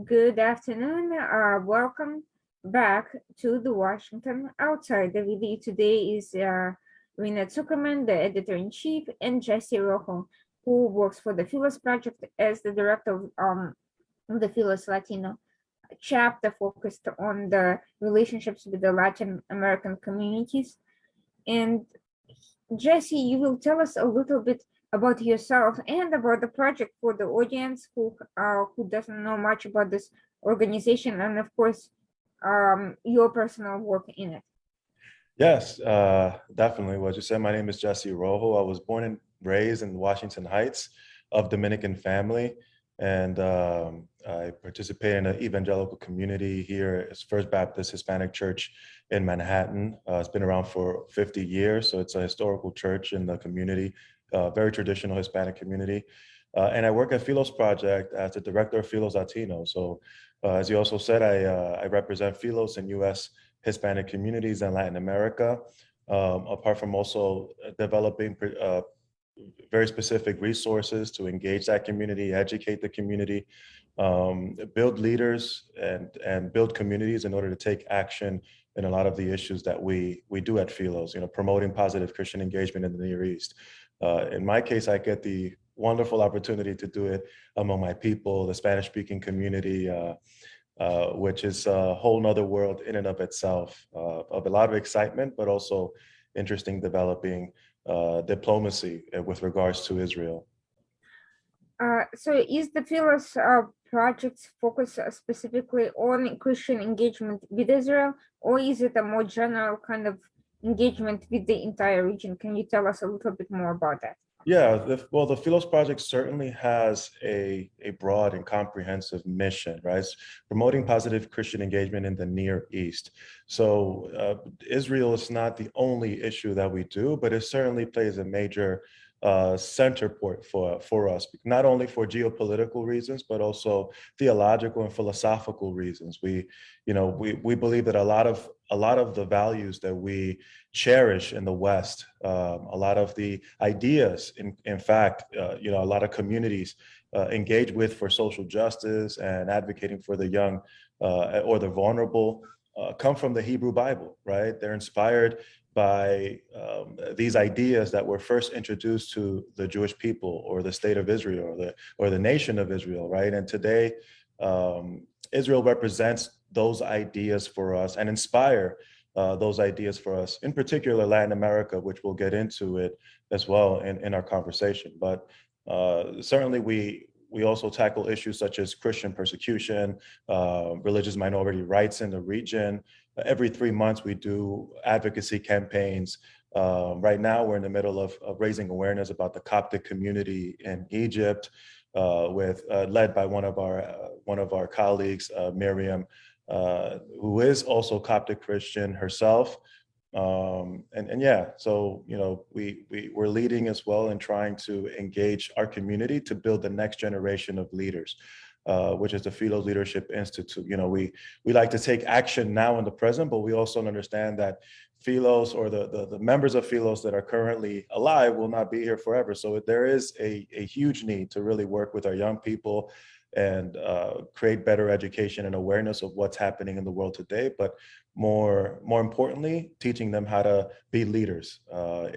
Good afternoon. Welcome back to the Washington Outsider. With you today is Irina Tsukerman, the editor-in-chief, and Jesse Rojo, who works for the Philos Project as the director of the Philos Latino chapter focused on the relationships with the Latin American communities. And Jesse, you will tell us a little bit about yourself and about the project for the audience who doesn't know much about this organization, and of course, your personal work in it. Yes, definitely. What you said, my name is Jesse Rojo. I was born and raised in Washington Heights of Dominican family. And I participate in an evangelical community here. It's First Baptist Hispanic Church in Manhattan. It's been around for 50 years. So it's a historical church in the community, very traditional Hispanic community. And I work at Philos Project as the director of Philos Latino. So as you also said, I represent Philos in U.S. Hispanic communities in Latin America, apart from also developing very specific resources to engage that community, educate the community, build leaders and build communities in order to take action in a lot of the issues that we do at Philos, promoting positive Christian engagement in the Near East. In my case, I get the wonderful opportunity to do it among my people, the Spanish-speaking community, which is a whole nother world in and of itself, of a lot of excitement, but also interesting developing diplomacy with regards to Israel. So is the Philos project focused specifically on Christian engagement with Israel, or is it a more general kind of engagement with the entire region? Can you tell us a little bit more about that? Yeah, the Philos Project certainly has a broad and comprehensive mission, right? It's promoting positive Christian engagement in the Near East. So Israel is not the only issue that we do, but it certainly plays a major center point for us, not only for geopolitical reasons, but also theological and philosophical reasons. We believe that a lot of the values that we cherish in the West, a lot of the ideas, in fact, a lot of communities engage with for social justice and advocating for the young or the vulnerable come from the Hebrew Bible, right? They're inspired by these ideas that were first introduced to the Jewish people or the state of Israel or the nation of Israel, right? And today, Israel represents those ideas for us and inspire those ideas for us, in particular Latin America, which we'll get into it as well in our conversation. But certainly we also tackle issues such as Christian persecution, religious minority rights in the region. Every 3 months, we do advocacy campaigns. Right now, we're in the middle of raising awareness about the Coptic community in Egypt, led by one of our colleagues, Miriam, who is also Coptic Christian herself. So we're leading as well and trying to engage our community to build the next generation of leaders, which is the Philo Leadership Institute. We like to take action now in the present, but we also understand that Philos or the members of Philos that are currently alive will not be here forever. So there is a huge need to really work with our young people and create better education and awareness of what's happening in the world today, but more importantly, teaching them how to be leaders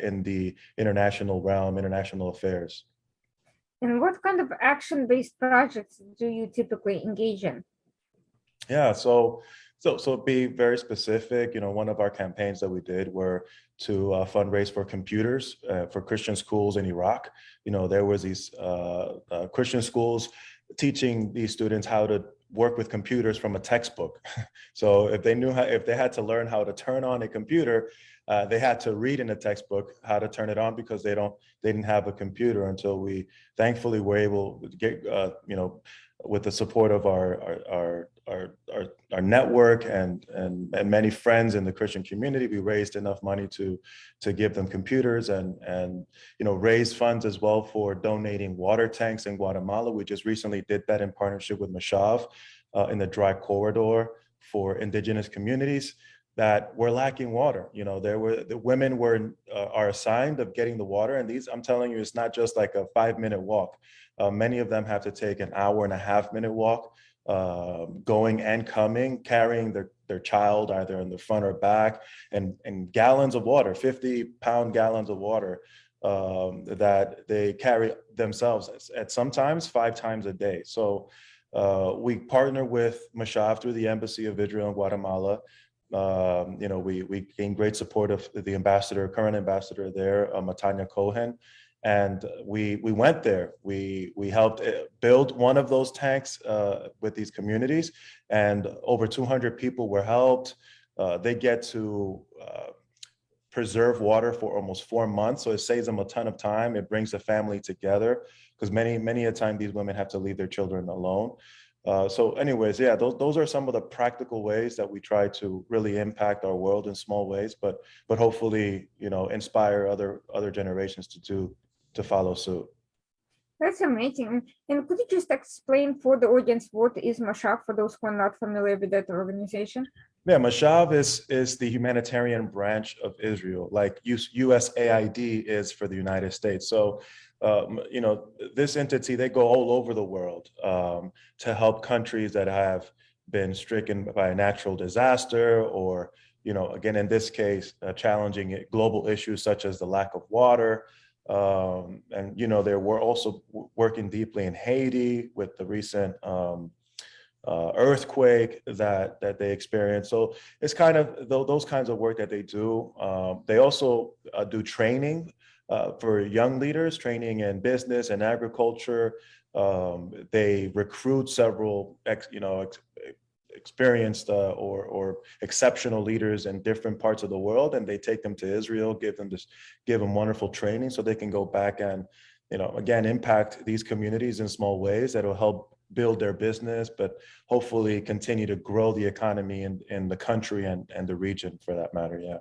in the international realm, international affairs. And what kind of action-based projects do you typically engage in? Yeah, so be very specific. One of our campaigns that we did were to fundraise for computers for Christian schools in Iraq. There was these Christian schools teaching these students how to work with computers from a textbook. So if they had to learn how to turn on a computer, they had to read in a textbook how to turn it on because they didn't have a computer until we thankfully were able to get, with the support of our network and many friends in the Christian community, we raised enough money to give them computers and raise funds as well for donating water tanks in Guatemala. We just recently did that in partnership with Mashav in the dry corridor for indigenous communities that were lacking water. The women are assigned of getting the water, and these, I'm telling you, it's not just like a 5-minute walk. Many of them have to take an hour and a half minute walk going and coming, carrying their child either in the front or back, and gallons of water, 50-pound gallons of water that they carry themselves at sometimes 5 times a day. So we partner with Mashav through the Embassy of Israel in Guatemala. We gained great support of the ambassador, current ambassador there, Matanya Cohen, and we went there. We helped build one of those tanks with these communities, and over 200 people were helped. They get to preserve water for almost 4 months, so it saves them a ton of time. It brings the family together because many a time these women have to leave their children alone. So anyways, yeah, those are some of the practical ways that we try to really impact our world in small ways, but hopefully, inspire other generations to follow suit. That's amazing. And could you just explain for the audience what is Mashab for those who are not familiar with that organization? Yeah, Mashav is the humanitarian branch of Israel, like USAID is for the United States. So, this entity, they go all over the world to help countries that have been stricken by a natural disaster or, again, in this case, challenging global issues such as the lack of water. They were also working deeply in Haiti with the recent earthquake that they experience. So it's kind of those kinds of work that they do. They also do training for young leaders, training in business and agriculture. They recruit several experienced or exceptional leaders in different parts of the world, and they take them to Israel, give them wonderful training so they can go back and again impact these communities in small ways that will help build their business, but hopefully continue to grow the economy in the country and the region for that matter. Yeah.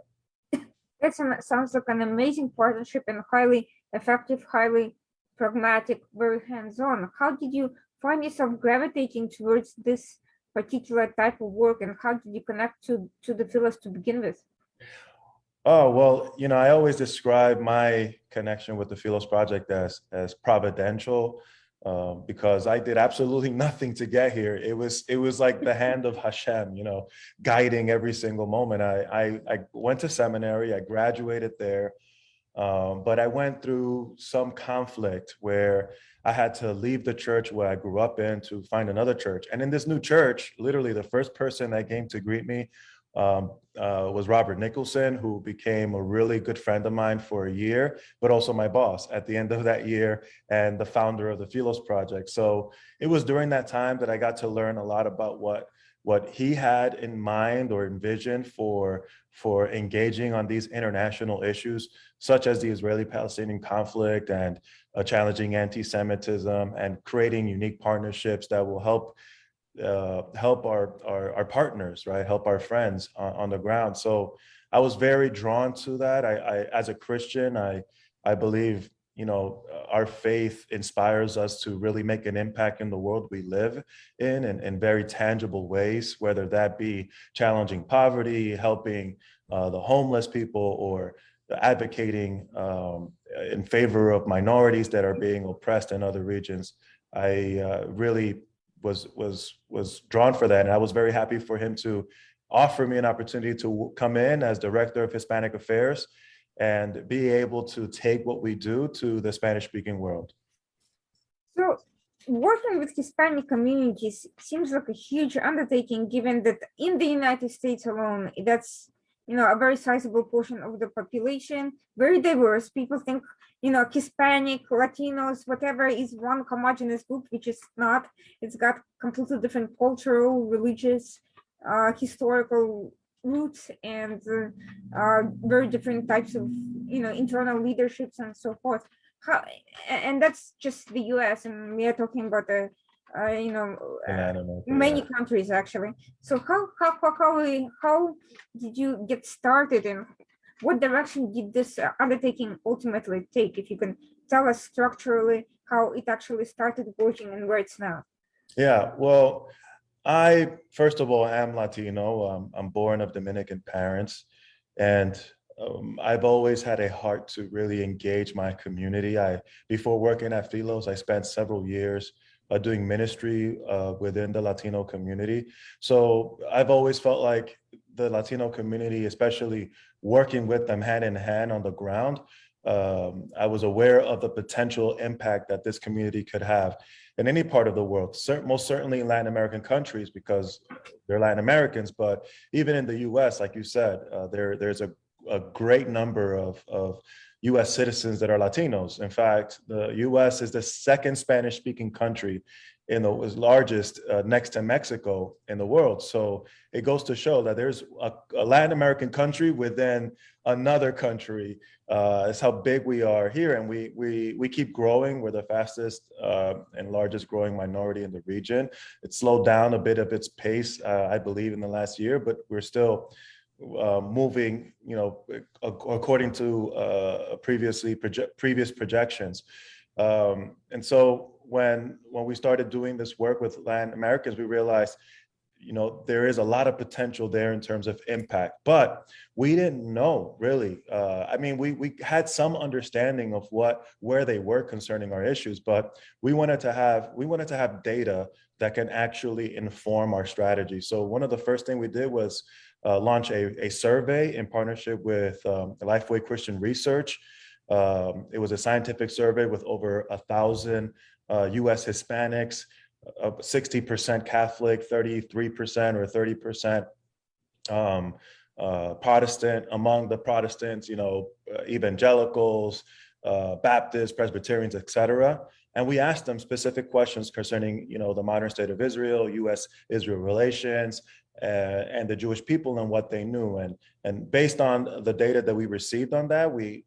That sounds like an amazing partnership and highly effective, highly pragmatic, very hands-on. How did you find yourself gravitating towards this particular type of work, and how did you connect to the Philos to begin with? Oh, well, I always describe my connection with the Philos Project as providential, because I did absolutely nothing to get here. It was like the hand of Hashem, guiding every single moment. I went to seminary, I graduated there, but I went through some conflict where I had to leave the church where I grew up in to find another church. And in this new church, literally the first person that came to greet me was Robert Nicholson, who became a really good friend of mine for a year, but also my boss at the end of that year and the founder of the Philos Project. So it was during that time that I got to learn a lot about what he had in mind or envisioned for engaging on these international issues, such as the Israeli-Palestinian conflict and challenging anti-Semitism and creating unique partnerships that will help our partners, right? Help our friends on the ground. So I was very drawn to that. I as a Christian, I believe, our faith inspires us to really make an impact in the world we live in very tangible ways, whether that be challenging poverty, helping the homeless people, or advocating in favor of minorities that are being oppressed in other regions. I really was drawn for that, and I was very happy for him to offer me an opportunity to come in as director of Hispanic Affairs and be able to take what we do to the Spanish-speaking world. So working with Hispanic communities seems like a huge undertaking, given that in the United States alone, that's a very sizable portion of the population, very diverse. People think Hispanic, Latinos, whatever is one homogeneous group, which is not. It's got completely different cultural, religious, historical roots, and very different types of internal leaderships and so forth. And that's just the US, and we are talking about many countries actually. So how did you get started, and what direction did this undertaking ultimately take? If you can tell us structurally how it actually started working and where it's now. Yeah, well, I first of all am Latino. I'm born of Dominican parents, and I've always had a heart to really engage my community. Before working at Philos, I spent several years doing ministry within the Latino community. So I've always felt like the Latino community, especially working with them hand in hand on the ground, I was aware of the potential impact that this community could have in any part of the world, most certainly in Latin American countries because they're Latin Americans, but even in the US, like you said, there's a great number of US citizens that are Latinos. In fact, the US is the second Spanish speaking country in the largest next to Mexico in the world. So it goes to show that there's a Latin American country within another country. It's how big we are here, and we keep growing. We're the fastest and largest growing minority in the region. It slowed down a bit of its pace, I believe, in the last year, but we're still moving, according to previous projections. And so when we started doing this work with Latin Americans, we realized, there is a lot of potential there in terms of impact, but we didn't know really. We had some understanding of where they were concerning our issues, but we wanted to have data that can actually inform our strategy. So one of the first things we did was launch a survey in partnership with Lifeway Christian Research. It was a scientific survey with over 1,000 US Hispanics, 60% Catholic, 33% or 30% Protestant. Among the Protestants, evangelicals, Baptists, Presbyterians, etc. And we asked them specific questions concerning, the modern state of Israel, US-Israel relations, and the Jewish people and what they knew. And based on the data that we received on that, we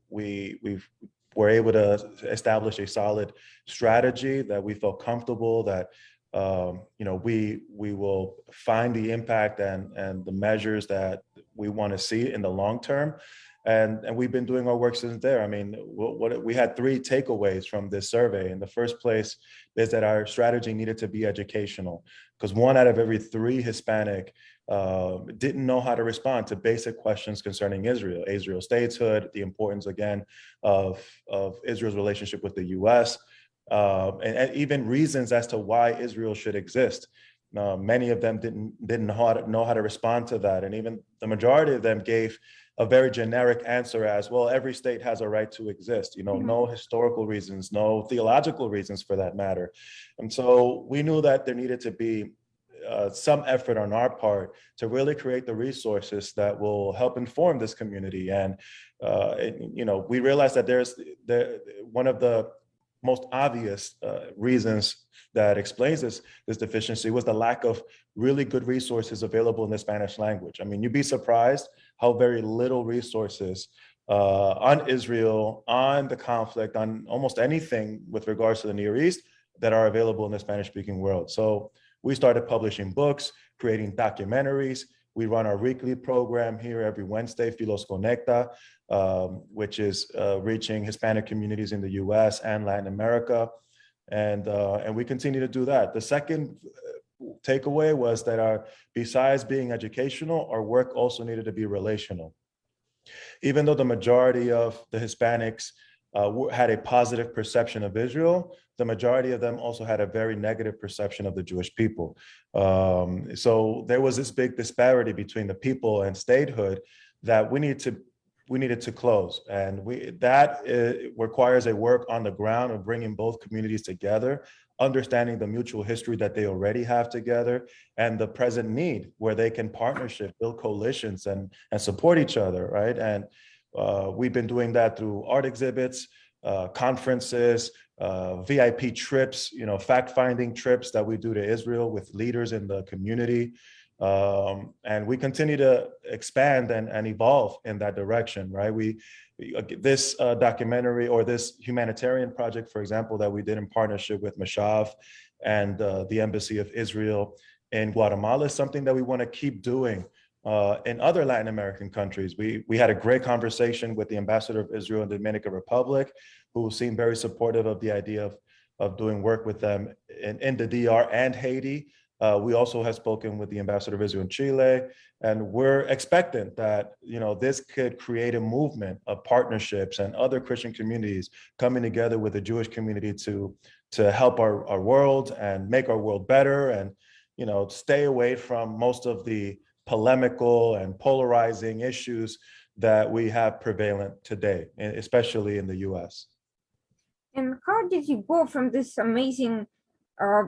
were able to establish a solid strategy that we felt comfortable that we will find the impact and the measures that we want to see in the long term. And we've been doing our work since there. I mean, we had 3 takeaways from this survey. In the first place is that our strategy needed to be educational, because 1 out of every 3 Hispanic didn't know how to respond to basic questions concerning Israel statehood, the importance, again, of Israel's relationship with the US, and even reasons as to why Israel should exist. Many of them didn't know how to respond to that. And even the majority of them gave a very generic answer as, well, every state has a right to exist, no historical reasons, no theological reasons for that matter. And so we knew that there needed to be some effort on our part to really create the resources that will help inform this community. And, we realized that one of the most obvious reasons that explains this deficiency was the lack of really good resources available in the Spanish language. I mean, you'd be surprised how very little resources on Israel, on the conflict, on almost anything with regards to the Near East that are available in the Spanish-speaking world. So we started publishing books, creating documentaries. We run our weekly program here every Wednesday, Philo Conecta, which is reaching Hispanic communities in the US and Latin America. And we continue to do that. The second takeaway was that besides being educational, our work also needed to be relational. Even though the majority of the Hispanics had a positive perception of Israel, the majority of them also had a very negative perception of the Jewish people. So there was this big disparity between the people and statehood that we needed to close. And that requires a work on the ground of bringing both communities together, understanding the mutual history that they already have together and the present need where they can partnership, build coalitions and support each other, right? And we've been doing that through art exhibits, conferences, VIP trips, fact-finding trips that we do to Israel with leaders in the community. And we continue to expand and evolve in that direction, right? This documentary or this humanitarian project, for example, that we did in partnership with Mashav and the Embassy of Israel in Guatemala is something that we want to keep doing in other Latin American countries. We had a great conversation with the ambassador of Israel in the Dominican Republic, who seemed very supportive of the idea of doing work with them in the DR and Haiti. We also have spoken with the ambassador of Israel in Chile, and we're expectant that this could create a movement of partnerships and other Christian communities coming together with the Jewish community to to help our world and make our world better, and stay away from most of the polemical and polarizing issues that we have prevalent today, especially in the US. And how did you go from this amazing, uh,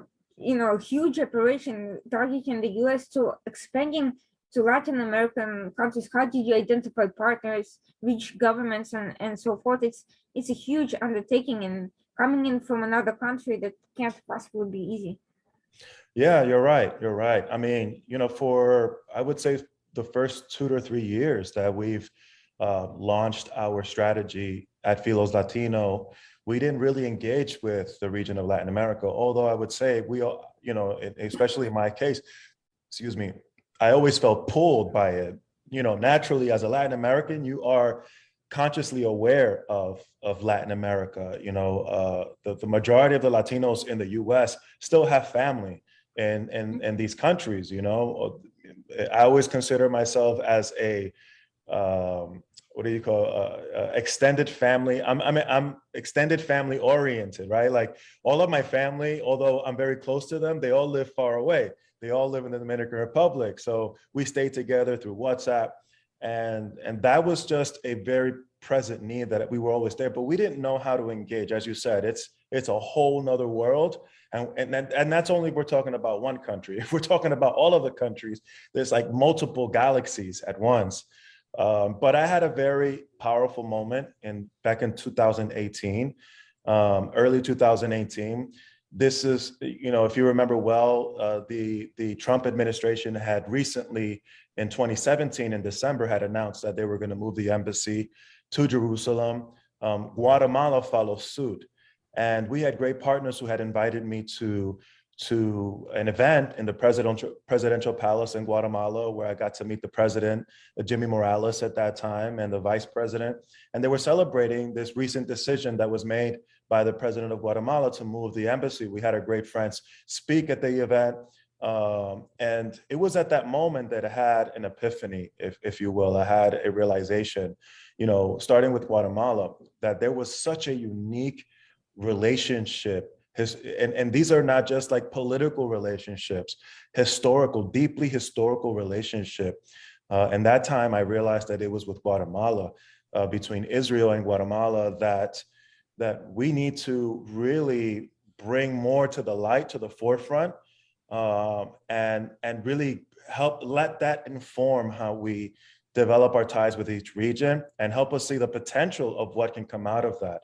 huge operation targeting the US to expanding to Latin American countries? How did you identify partners, reach governments, and so forth? It's a huge undertaking, and coming in from another country that can't possibly be easy. Yeah, you're right. You're right. I mean, for I would say the first 2 to 3 years that we've launched our strategy at Philo's Latino, we didn't really engage with the region of Latin America. Although I would say we, especially in my case, excuse me, I always felt pulled by it. Naturally, as a Latin American, you are consciously aware of Latin America. The majority of the Latinos in the U.S. still have family in these countries. I always consider myself as a what do you call extended family. I'm extended family oriented, right? Like all of my family, although I'm very close to them, they all live far away. They all live in the Dominican Republic. So we stay together through WhatsApp. And that was just a very present need that we were always there, but we didn't know how to engage. As you said, it's a whole nother world. And that's only if we're talking about one country. If we're talking about all of the countries, there's like multiple galaxies at once. But I had a very powerful moment back in 2018, early 2018. This is, if you remember well, the Trump administration had recently, in 2017, in December, had announced that they were going to move the embassy to Jerusalem. Guatemala followed suit. And we had great partners who had invited me to an event in the presidential palace in Guatemala, where I got to meet the president, Jimmy Morales at that time, and the vice president. And they were celebrating this recent decision that was made by the president of Guatemala to move the embassy. We had our great friends speak at the event. And it was at that moment that I had an epiphany, if you will. I had a realization, starting with Guatemala, that there was such a unique relationship. And these are not just like political relationships, deeply historical relationship. And that time I realized that it was with Guatemala, between Israel and Guatemala, that we need to really bring more to the light, to the forefront, and really let that inform how we develop our ties with each region and help us see the potential of what can come out of that.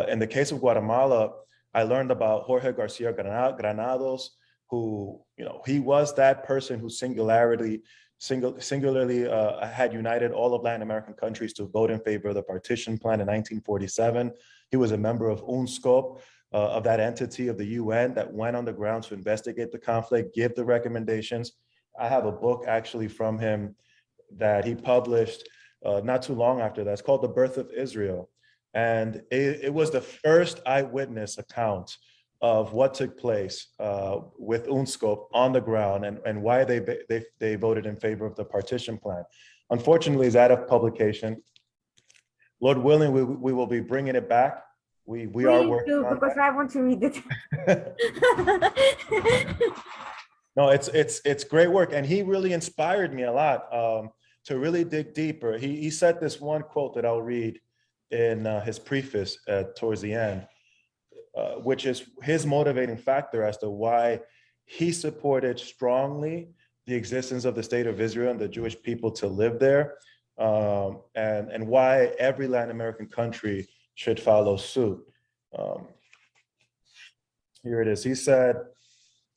In the case of Guatemala, I learned about Jorge Garcia Granados, who, he was that person who singularly had united all of Latin American countries to vote in favor of the partition plan in 1947. He was a member of UNSCOP, of that entity of the UN that went on the ground to investigate the conflict, give the recommendations. I have a book actually from him that he published not too long after that. It's called The Birth of Israel. And it was the first eyewitness account of what took place with UNSCOP on the ground, and why they voted in favor of the partition plan. Unfortunately, it's out of publication. Lord willing, we will be bringing it back. We are working on because I want to read it. No, it's great work, and he really inspired me a lot to really dig deeper. He said this one quote that I'll read in his preface towards the end, which is his motivating factor as to why he supported strongly the existence of the state of Israel and the Jewish people to live there, and why every Latin American country should follow suit. Here it is. He said,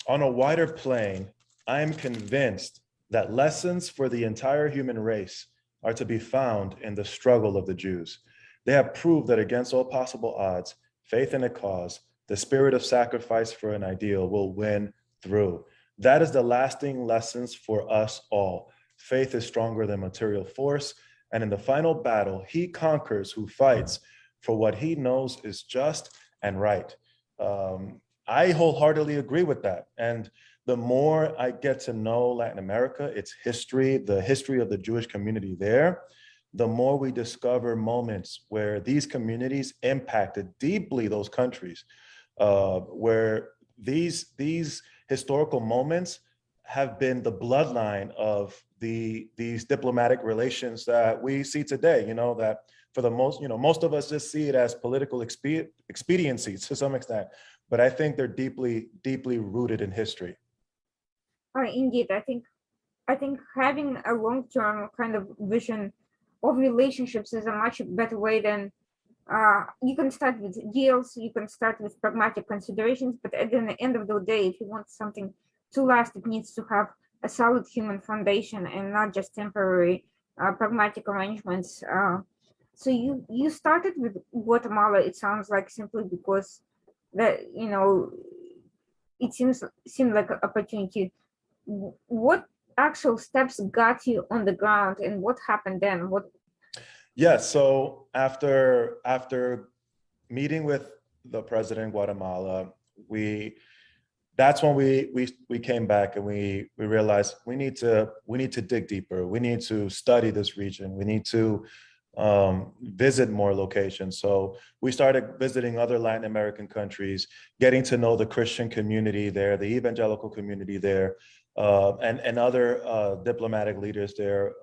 "On a wider plane, I am convinced that lessons for the entire human race are to be found in the struggle of the Jews. They have proved that against all possible odds, faith in a cause, the spirit of sacrifice for an ideal will win through. That is the lasting lessons for us all. Faith is stronger than material force, and in the final battle, he conquers who fights for what he knows is just and right." I wholeheartedly agree with that. And the more I get to know Latin America, its history, the history of the Jewish community there, the more we discover moments where these communities impacted deeply those countries. where these historical moments have been the bloodline of these diplomatic relations that we see today. That for the most, most of us just see it as political expediency to some extent, but I think they're deeply, deeply rooted in history. Indeed, I think having a long-term kind of vision of relationships is a much better way than you can start with deals, you can start with pragmatic considerations, but at the end of the day, if you want something to last, it needs to have a solid human foundation and not just temporary pragmatic arrangements. So you started with Guatemala, it sounds like, simply because that it seemed like an opportunity. What actual steps got you on the ground, and what happened then? Yeah, so after meeting with the president in Guatemala, that's when we came back and we realized we need to dig deeper. We need to study this region. We need to visit more locations. So we started visiting other Latin American countries, getting to know the Christian community there, the evangelical community there, and other diplomatic leaders there.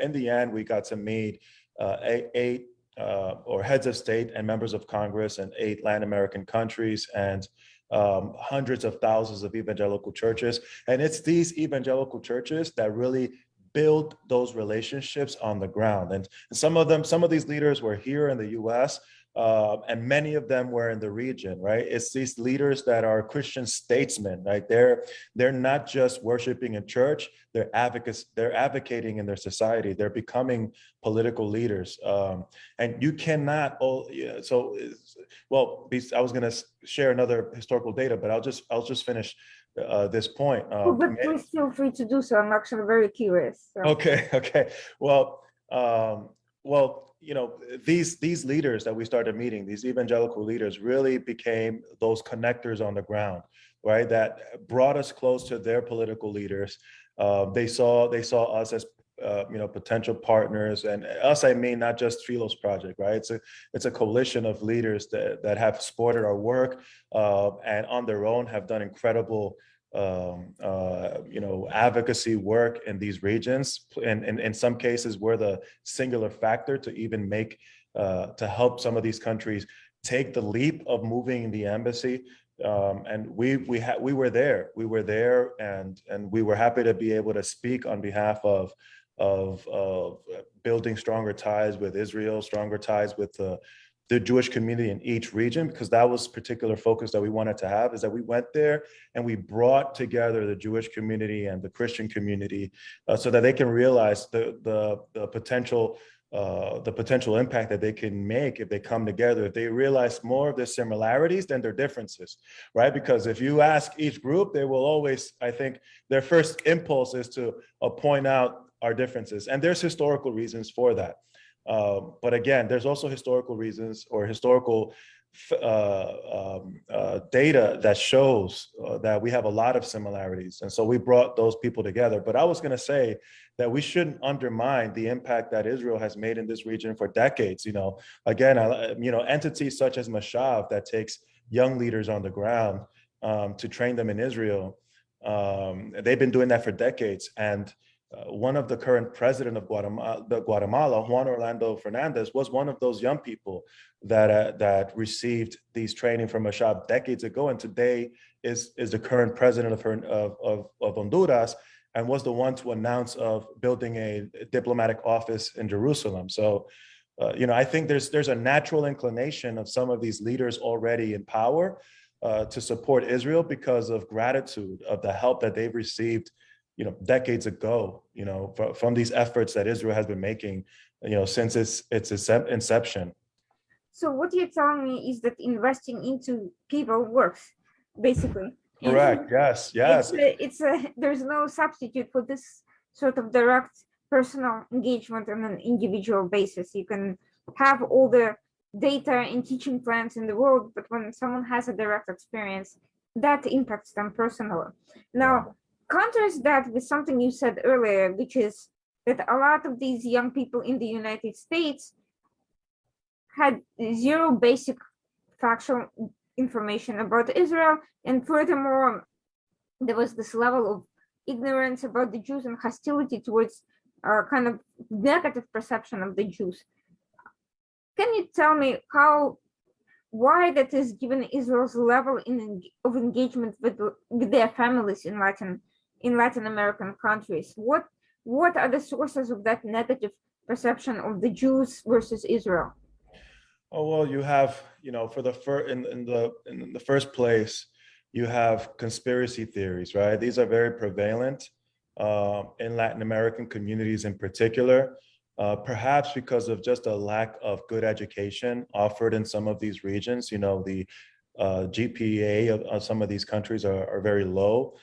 In the end, we got to meet eight or heads of state and members of Congress in 8 Latin American countries, and hundreds of thousands of evangelical churches. And it's these evangelical churches that really build those relationships on the ground. And some of these leaders were here in the US, and many of them were in the region, right? It's these leaders that are Christian statesmen, right? They're not just worshiping in church, they're advocates, they're advocating in their society, they're becoming political leaders. And you cannot, I was gonna share another historical data, but I'll just finish this point. But please feel free to do so. I'm actually very curious. So. Okay. Well, these leaders that we started meeting, these evangelical leaders, really became those connectors on the ground, right? That brought us close to their political leaders. They saw us as potential partners, and us, I mean, not just Philo's project, right? It's a coalition of leaders that have supported our work, and on their own have done incredible advocacy work in these regions. And in some cases, we're the singular factor to even make to help some of these countries take the leap of moving the embassy. And we were there, and we were happy to be able to speak on behalf of building stronger ties with Israel, stronger ties with the Jewish community in each region, because that was particular focus that we wanted to have, is that we went there and we brought together the Jewish community and the Christian community, so that they can realize the potential impact that they can make if they come together, if they realize more of their similarities than their differences, right? Because if you ask each group, they will always, I think, their first impulse is to point out our differences, and there's historical reasons for that. But again, there's also historical reasons or historical data that shows that we have a lot of similarities. And so we brought those people together. But I was going to say that we shouldn't undermine the impact that Israel has made in this region for decades. Again, entities such as Mashav, that takes young leaders on the ground to train them in Israel. They've been doing that for decades. And one of the current president of Guatemala, Juan Orlando Fernandez, was one of those young people that received these training from Mashav decades ago, and today is the current president of Honduras, and was the one to announce of building a diplomatic office in Jerusalem. So, I think there's a natural inclination of some of these leaders already in power to support Israel because of gratitude of the help that they've received decades ago, from these efforts that Israel has been making, since its inception. So what you're telling me is that investing into people works, basically. Correct. Yes. There's no substitute for this sort of direct personal engagement on an individual basis. You can have all the data and teaching plans in the world, but when someone has a direct experience, that impacts them personally. Now, contrast that with something you said earlier, which is that a lot of these young people in the United States had zero basic factual information about Israel. And furthermore, there was this level of ignorance about the Jews and hostility towards kind of negative perception of the Jews. Can you tell me why that is given Israel's level of engagement with their families in Latin American countries? What are the sources of that negative perception of the Jews versus Israel? Oh, well, you have, for the in the first place, you have conspiracy theories, right? These are very prevalent in Latin American communities in particular, perhaps because of just a lack of good education offered in some of these regions. The GPA of some of these countries are very low.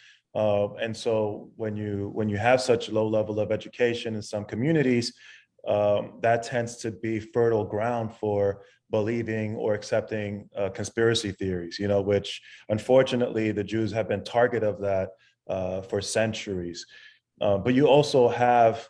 And so when you have such low level of education in some communities, that tends to be fertile ground for believing or accepting conspiracy theories, which unfortunately the Jews have been target of that for centuries. But you also have,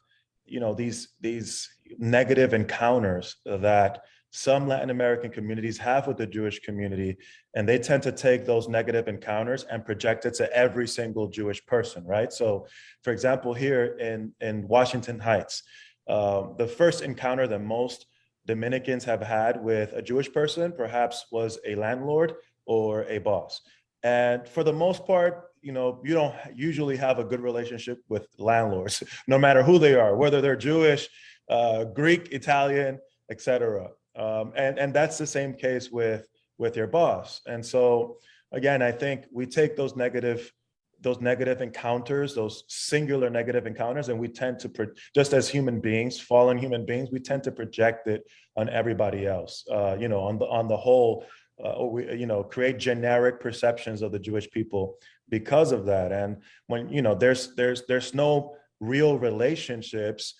these negative encounters that some Latin American communities have with the Jewish community, and they tend to take those negative encounters and project it to every single Jewish person, right? So, for example, here in Washington Heights, the first encounter that most Dominicans have had with a Jewish person perhaps was a landlord or a boss. And for the most part, you don't usually have a good relationship with landlords, no matter who they are, whether they're Jewish, Greek, Italian, etc. And that's the same case with your boss. And so, again, I think we take those negative encounters, those singular negative encounters, and we tend to, just as human beings, fallen human beings, we tend to project it on everybody else, on the whole, create generic perceptions of the Jewish people because of that. And when, there's no real relationships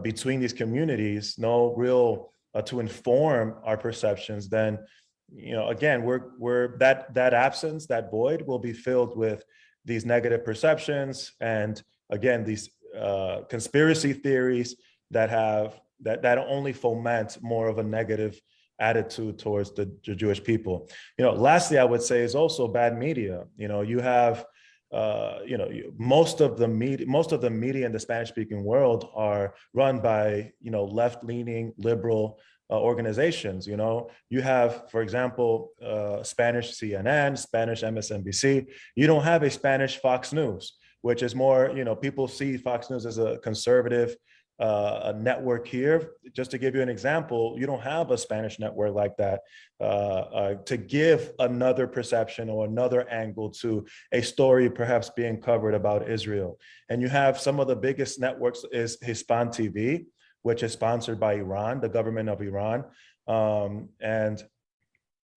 between these communities, no real to inform our perceptions, then, again, we're that absence, that void will be filled with these negative perceptions, and again, these conspiracy theories that only foment more of a negative attitude towards the Jewish people. Lastly, I would say is also bad media. You have most of the media in the Spanish-speaking world are run by left-leaning liberal organizations. You have, for example, Spanish CNN, Spanish MSNBC. You don't have a Spanish Fox News, which is more, people see Fox News as a conservative network here. Just to give you an example, you don't have a Spanish network like that to give another perception or another angle to a story perhaps being covered about Israel. And you have some of the biggest networks is Hispan TV, which is sponsored by Iran, the government of Iran.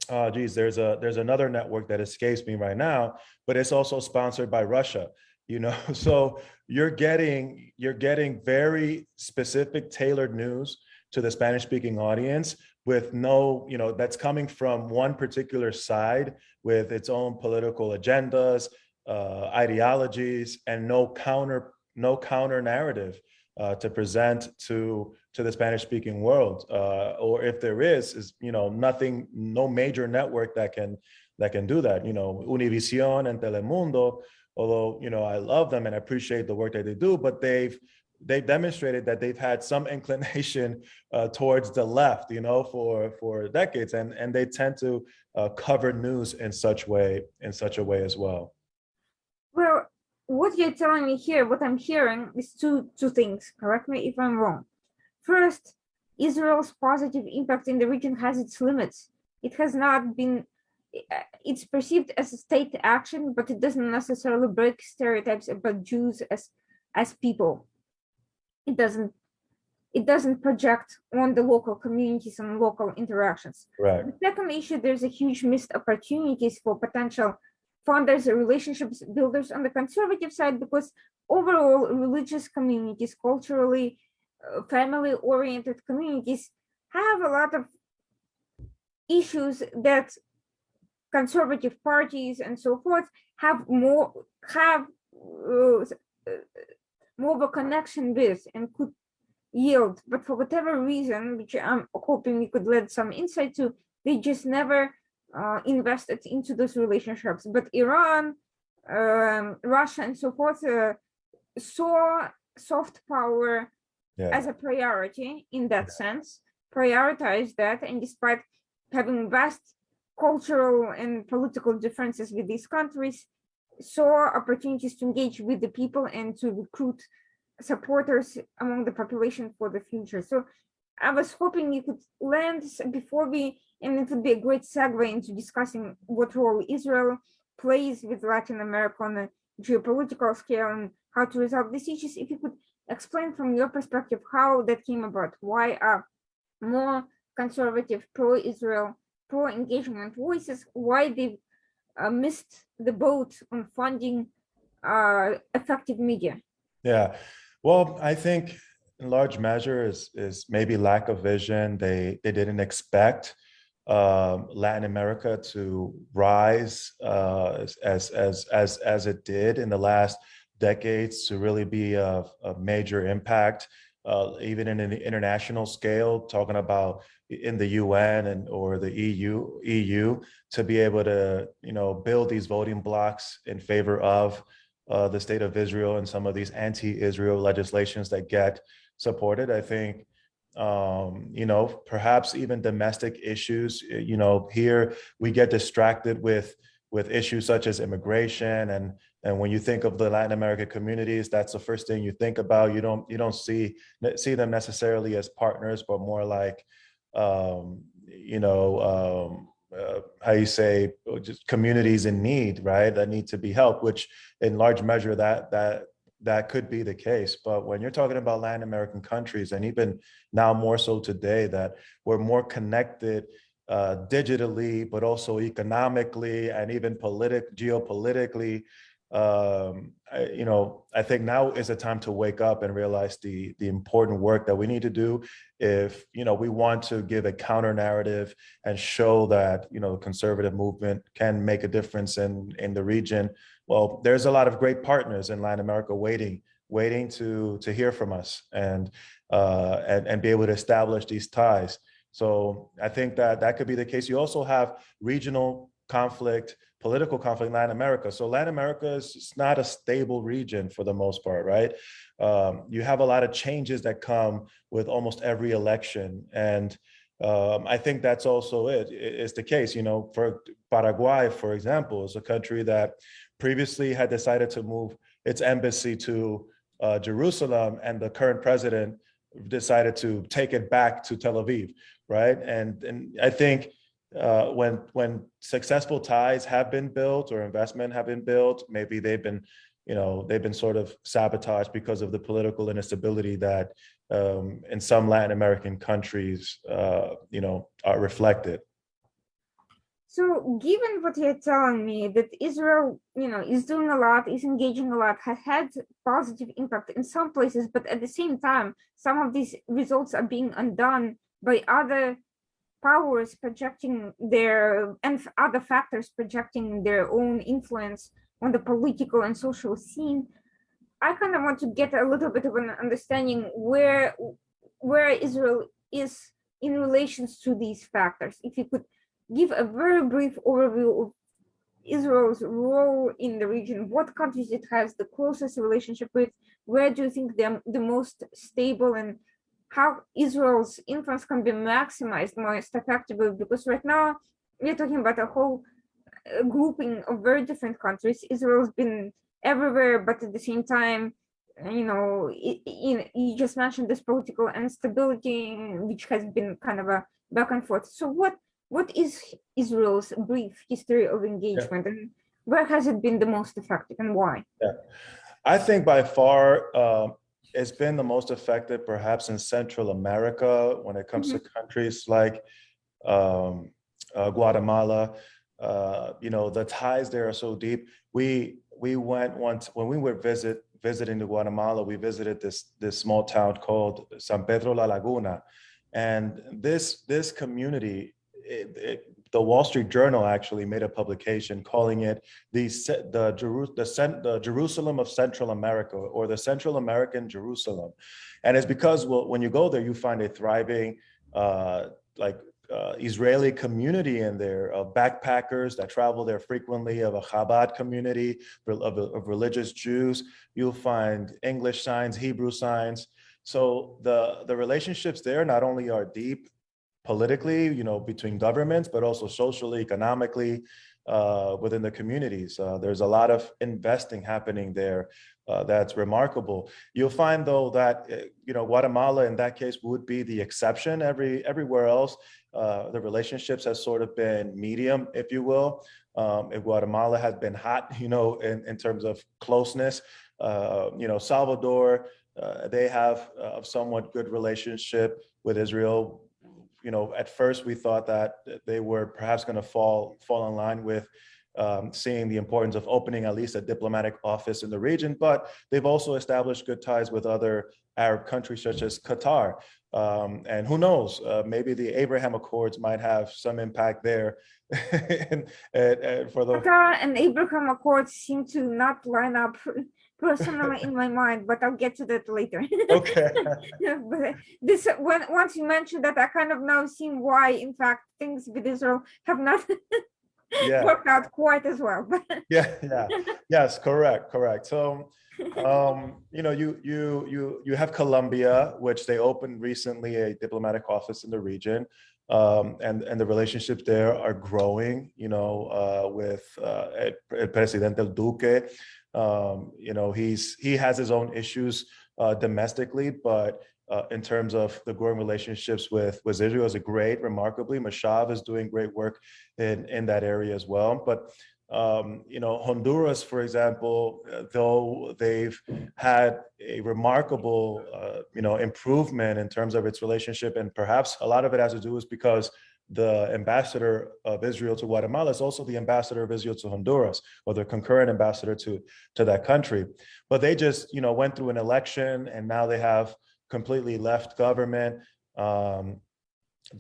There's another network that escapes me right now, but it's also sponsored by Russia. So you're getting very specific, tailored news to the Spanish-speaking audience with no, that's coming from one particular side with its own political agendas, ideologies, and no counter narrative to present to the Spanish-speaking world, or if there is nothing, no major network that can do that. Univision and Telemundo, although I love them and appreciate the work that they do, but they've demonstrated that they've had some inclination towards the left, for decades, and they tend to cover news in such a way as well. Well, what you're telling me here, what I'm hearing is two things. Correct me if I'm wrong. First, Israel's positive impact in the region has its limits. It has not been, it's perceived as a state action, but it doesn't necessarily break stereotypes about Jews as people. It doesn't project on the local communities and local interactions. Right. The second issue, there's a huge missed opportunities for potential founders or relationships builders on the conservative side, because overall religious communities, culturally family-oriented communities have a lot of issues that conservative parties and so forth have more of a connection with and could yield. But for whatever reason, which I'm hoping we could let some insight to, they just never invested into those relationships. But Iran, Russia, and so forth saw soft power Yeah. as a priority in that sense, prioritize that, and despite having vast cultural and political differences with these countries, saw opportunities to engage with the people and to recruit supporters among the population for the future. So I was hoping you could land before we, and it would be a great segue into discussing what role Israel plays with Latin America on a geopolitical scale and how to resolve these issues. If you could explain from your perspective how that came about, why are more conservative, pro-Israel, pro-engagement voices, why they missed the boat on funding effective media. Yeah. Well, I think in large measure is maybe lack of vision. They didn't expect Latin America to rise as it did in the last decades, to really be a major impact, even in an international scale, talking about in the UN and or the EU, to be able to build these voting blocks in favor of the state of Israel and some of these anti-Israel legislations that get supported. I think perhaps even domestic issues. Here we get distracted with issues such as immigration, and when you think of the Latin American communities, that's the first thing you think about. You don't see them necessarily as partners, but more like how you say, just communities in need, right? That need to be helped, which in large measure that could be the case. But when you're talking about Latin American countries, and even now more so today, that we're more connected digitally, but also economically and even geopolitically. I think now is the time to wake up and realize the important work that we need to do if we want to give a counter narrative and show that the conservative movement can make a difference in the region. Well, there's a lot of great partners in Latin America waiting to hear from us and be able to establish these ties. So I think that could be the case. You also have regional conflict, political conflict in Latin America. So Latin America is not a stable region for the most part, right? You have a lot of changes that come with almost every election. And I think that's also it's the case. For Paraguay, for example, is a country that previously had decided to move its embassy to Jerusalem, and the current president decided to take it back to Tel Aviv, right? And I think when successful ties have been built or investment have been built, maybe they've been sort of sabotaged because of the political instability that in some Latin American countries, are reflected. So, given what you're telling me, that Israel, is doing a lot, is engaging a lot, has had positive impact in some places, but at the same time, some of these results are being undone by other powers projecting and other factors projecting their own influence on the political and social scene. I kind of want to get a little bit of an understanding where Israel is in relations to these factors. If you could give a very brief overview of Israel's role in the region, what countries it has the closest relationship with, where do you think they're the most stable, and how Israel's influence can be maximized most effectively? Because right now we're talking about a whole grouping of very different countries. Israel's been everywhere, but at the same time, you just mentioned this political instability, which has been kind of a back and forth. So what is Israel's brief history of engagement, and where has it been the most effective, and why? Yeah, I think by far it's been the most effective perhaps in Central America when it comes to countries like Guatemala. The ties there are so deep. We went once when we were visiting Guatemala. We visited this small town called San Pedro La Laguna, and this community. The Wall Street Journal actually made a publication calling it the Jerusalem of Central America, or the Central American Jerusalem. And it's because, well, when you go there, you find a thriving Israeli community in there of backpackers that travel there frequently, of a Chabad community of religious Jews. You'll find English signs, Hebrew signs. So the relationships there not only are deep politically, between governments, but also socially, economically, within the communities. There's a lot of investing happening there that's remarkable. You'll find, though, that Guatemala in that case would be the exception. Everywhere else, the relationships has sort of been medium, if you will. If Guatemala has been hot, in terms of closeness. Salvador, they have a somewhat good relationship with Israel. At first we thought that they were perhaps going to fall in line with seeing the importance of opening at least a diplomatic office in the region, but they've also established good ties with other Arab countries such as Qatar. And who knows, maybe the Abraham Accords might have some impact there. and for the Qatar and Abraham Accords seem to not line up personally in my mind, but I'll get to that later. Okay. But once you mentioned that, I kind of now see why, in fact, things with Israel have not Yeah. worked out quite as well. Yeah. Yes, correct. So, you have Colombia, which they opened recently a diplomatic office in the region, and the relationships there are growing. With El Presidente Duque. He has his own issues domestically, but in terms of the growing relationships with Israel is remarkably. Mashav is doing great work in that area as well. But Honduras, for example, though they've had a remarkable improvement in terms of its relationship, and perhaps a lot of it has to do is because the ambassador of Israel to Guatemala is also the ambassador of Israel to Honduras, or the concurrent ambassador to that country. But they just went through an election, and now they have completely left government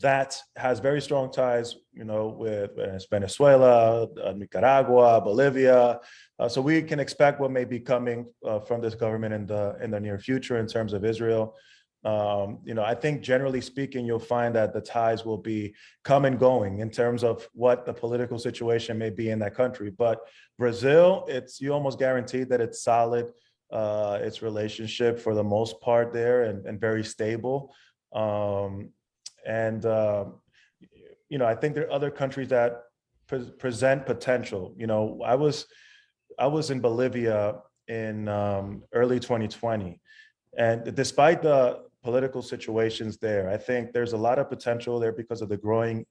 that has very strong ties, with Venezuela, Nicaragua, Bolivia. So we can expect what may be coming from this government in the near future in terms of Israel. I think generally speaking, you'll find that the ties will be come and going in terms of what the political situation may be in that country. But Brazil, you almost guaranteed that it's solid. Its relationship for the most part there, and very stable. I think there are other countries that present potential. I was in Bolivia in early 2020, and despite the political situations there, I think there's a lot of potential there because of the growing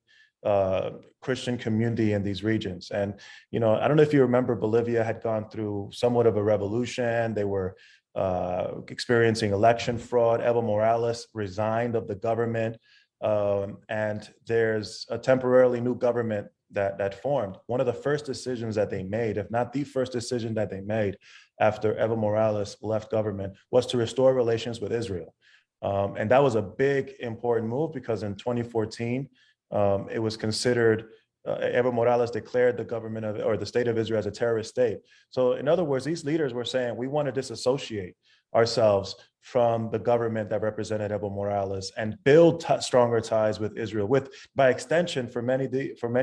Christian community in these regions. And I don't know if you remember, Bolivia had gone through somewhat of a revolution. They were experiencing election fraud. Evo Morales resigned of the government. And there's a temporarily new government that formed. One of the first decisions that they made, if not the first decision that they made after Evo Morales left government, was to restore relations with Israel. And that was a big, important move because in 2014, it was considered, Evo Morales declared the government or the state of Israel as a terrorist state. So in other words, these leaders were saying, we want to disassociate ourselves from the government that represented Evo Morales and build stronger ties with Israel. By extension, for many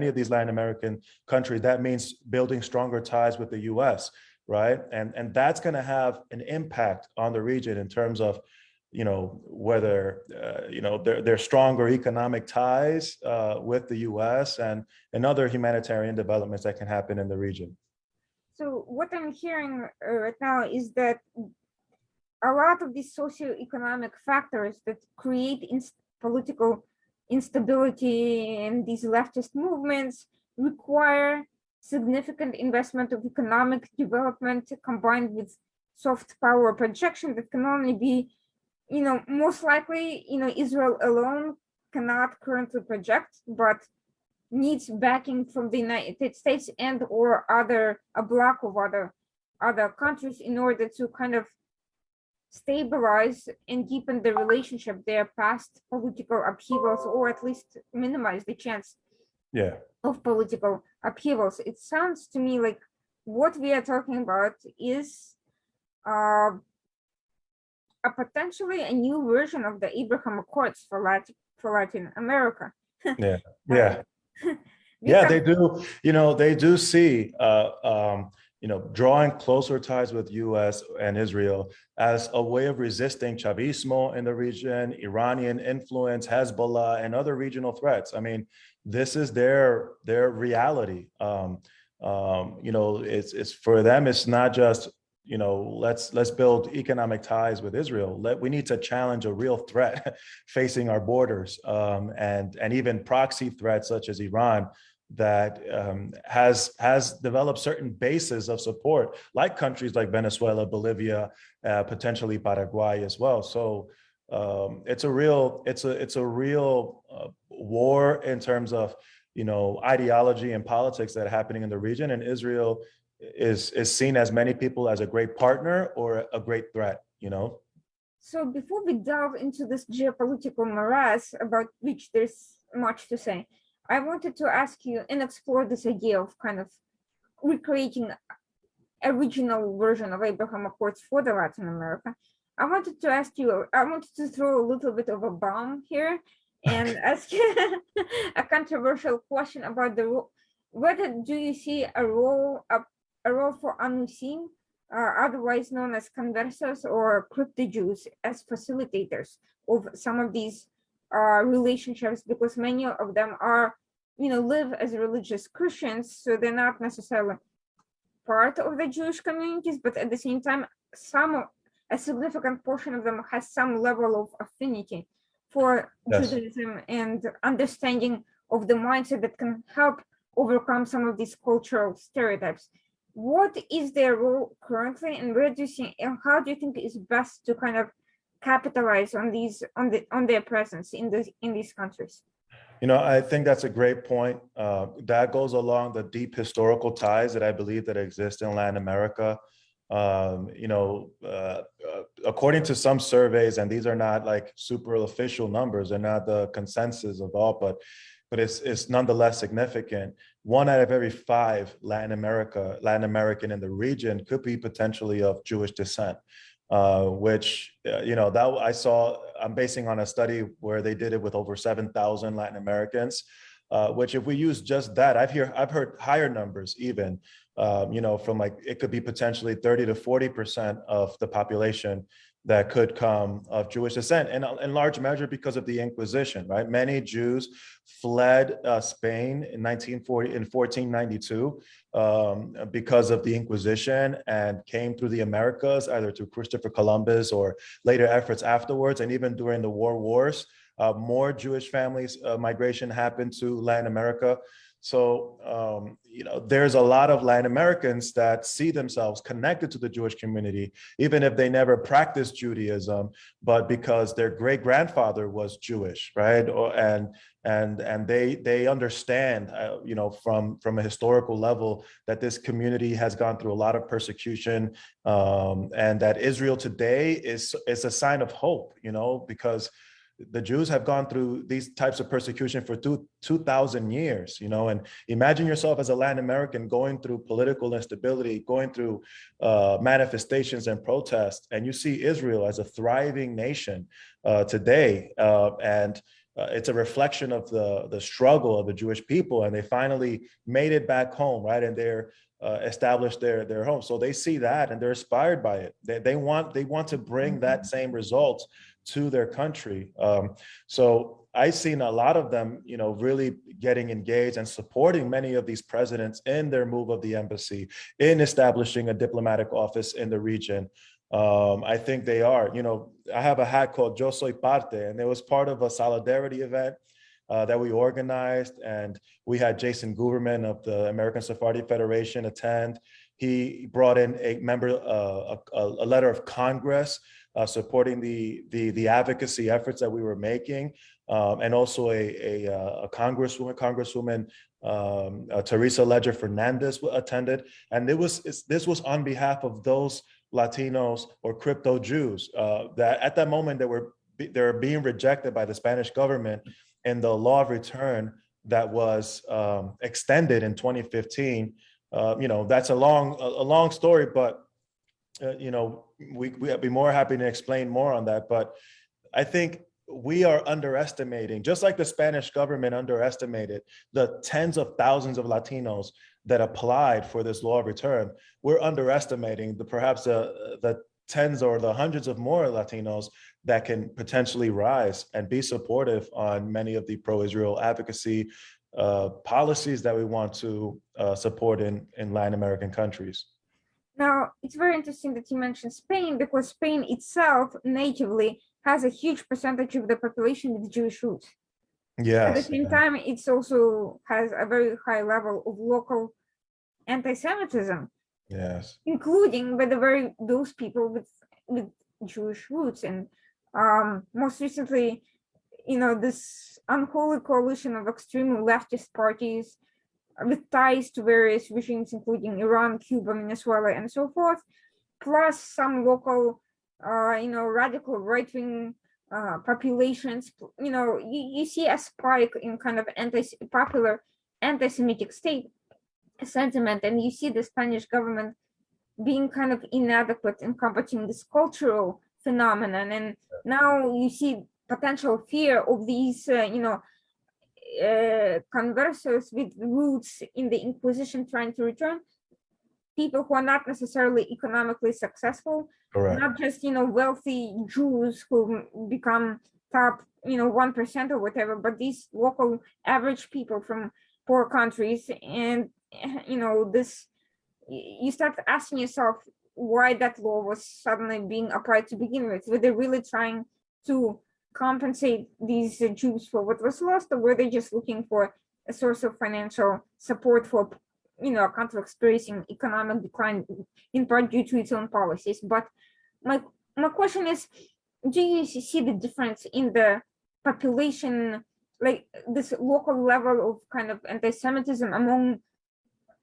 of these Latin American countries, that means building stronger ties with the U.S., right? And that's going to have an impact on the region in terms of, whether there are stronger economic ties with the U.S. and other humanitarian developments that can happen in the region. So what I'm hearing right now is that a lot of these socioeconomic factors that create political instability and these leftist movements require significant investment of economic development combined with soft power projection that can only be, most likely, Israel alone cannot currently project, but needs backing from the United States and or a bloc of other countries in order to kind of stabilize and deepen the relationship there past political upheavals, or at least minimize the chance of political upheavals. It sounds to me like what we are talking about is a potentially a new version of the Abraham Accords for Latin America. Yeah, Uh, yeah, yeah. because They do. They do see. Drawing closer ties with U.S. and Israel as a way of resisting Chavismo in the region, Iranian influence, Hezbollah, and other regional threats. I mean, this is their reality. It's for them. It's not just let's build economic ties with Israel. We need to challenge a real threat facing our borders, and even proxy threats such as Iran that has developed certain bases of support, like countries like Venezuela, Bolivia, potentially Paraguay as well. So it's a real war in terms of ideology and politics that are happening in the region, and Israel is seen as many people as a great partner or a great threat. so before we delve into this geopolitical morass about which there's much to say, I wanted to ask you and explore this idea of kind of recreating a regional version of Abraham Accords for the Latin America. I wanted to ask you, I wanted to throw a little bit of a bomb here and ask you a controversial question about whether do you see a role for Anusim, otherwise known as conversos or crypto Jews, as facilitators of some of these relationships, because many of them are, live as religious Christians, so they're not necessarily part of the Jewish communities, but at the same time, a significant portion of them has some level of affinity for Yes. Judaism and understanding of the mindset that can help overcome some of these cultural stereotypes. What is their role currently, and where do you see, and how do you think is best to kind of capitalize on their presence in these countries? I think that's a great point. That goes along the deep historical ties that I believe that exist in Latin America. According to some surveys, and these are not like super official numbers, they're not the consensus of all, but it's nonetheless significant. 1 out of every 5 Latin American in the region could be potentially of Jewish descent. Which that I saw. I'm basing on a study where they did it with over 7,000 Latin Americans. Which, if we use just that, I've heard higher numbers even. From like it could be potentially 30 to 40% of the population that could come of Jewish descent, and in large measure because of the Inquisition, right? Many Jews fled Spain in 1492 because of the Inquisition, and came through the Americas, either through Christopher Columbus or later efforts afterwards, and even during the wars. More Jewish families migration happened to Latin America. So, there's a lot of Latin Americans that see themselves connected to the Jewish community, even if they never practiced Judaism, but because their great grandfather was Jewish, right? And they understand, from a historical level, that this community has gone through a lot of persecution, and that Israel today is a sign of hope, because the Jews have gone through these types of persecution for 2,000 years, and imagine yourself as a Latin American going through political instability, going through manifestations and protests, and you see Israel as a thriving nation today, and it's a reflection of the struggle of the Jewish people, and they finally made it back home, right? And they're established their home, so they see that and they're inspired by it. They want to bring that same result to their country. So I've seen a lot of them, really getting engaged and supporting many of these presidents in their move of the embassy, in establishing a diplomatic office in the region. I think they are. I have a hat called Yo Soy Parte, and it was part of a solidarity event that we organized, and we had Jason Guberman of the American Sephardi Federation attend. He brought in a member, a letter of Congress supporting the advocacy efforts that we were making, and also a Congresswoman Teresa Ledger Fernandez attended, and this was on behalf of those Latinos or crypto Jews that at that moment they were being rejected by the Spanish government in the law of return that was extended in 2015. That's a long story, but we'd be more happy to explain more on that. But I think we are underestimating, just like the Spanish government underestimated the tens of thousands of Latinos that applied for this law of return. We're underestimating perhaps the tens or the hundreds of more Latinos that can potentially rise and be supportive on many of the pro-Israel advocacy policies that we want to support in Latin American countries. Now, it's very interesting that you mentioned Spain, because Spain itself natively has a huge percentage of the population with Jewish roots. At the Yes. same time, it also has a very high level of local anti-Semitism, Yes. including by those people with Jewish roots. And most recently, this unholy coalition of extreme leftist parties with ties to various regimes, including Iran, Cuba, Venezuela, and so forth, plus some local, radical right-wing populations. You see a spike in kind of popular anti-Semitic state sentiment, and you see the Spanish government being kind of inadequate in combating this cultural phenomenon. And now you see potential fear of these, conversos with roots in the Inquisition trying to return, people who are not necessarily economically successful, Correct. not just wealthy Jews who become top 1% or whatever, but these local average people from poor countries. And this, you start asking yourself why that law was suddenly being applied to begin with. Were they really trying to compensate these Jews for what was lost, or were they just looking for a source of financial support for a country experiencing economic decline, in part due to its own policies? But my question is, do you see the difference in the population, like this local level of kind of anti-Semitism among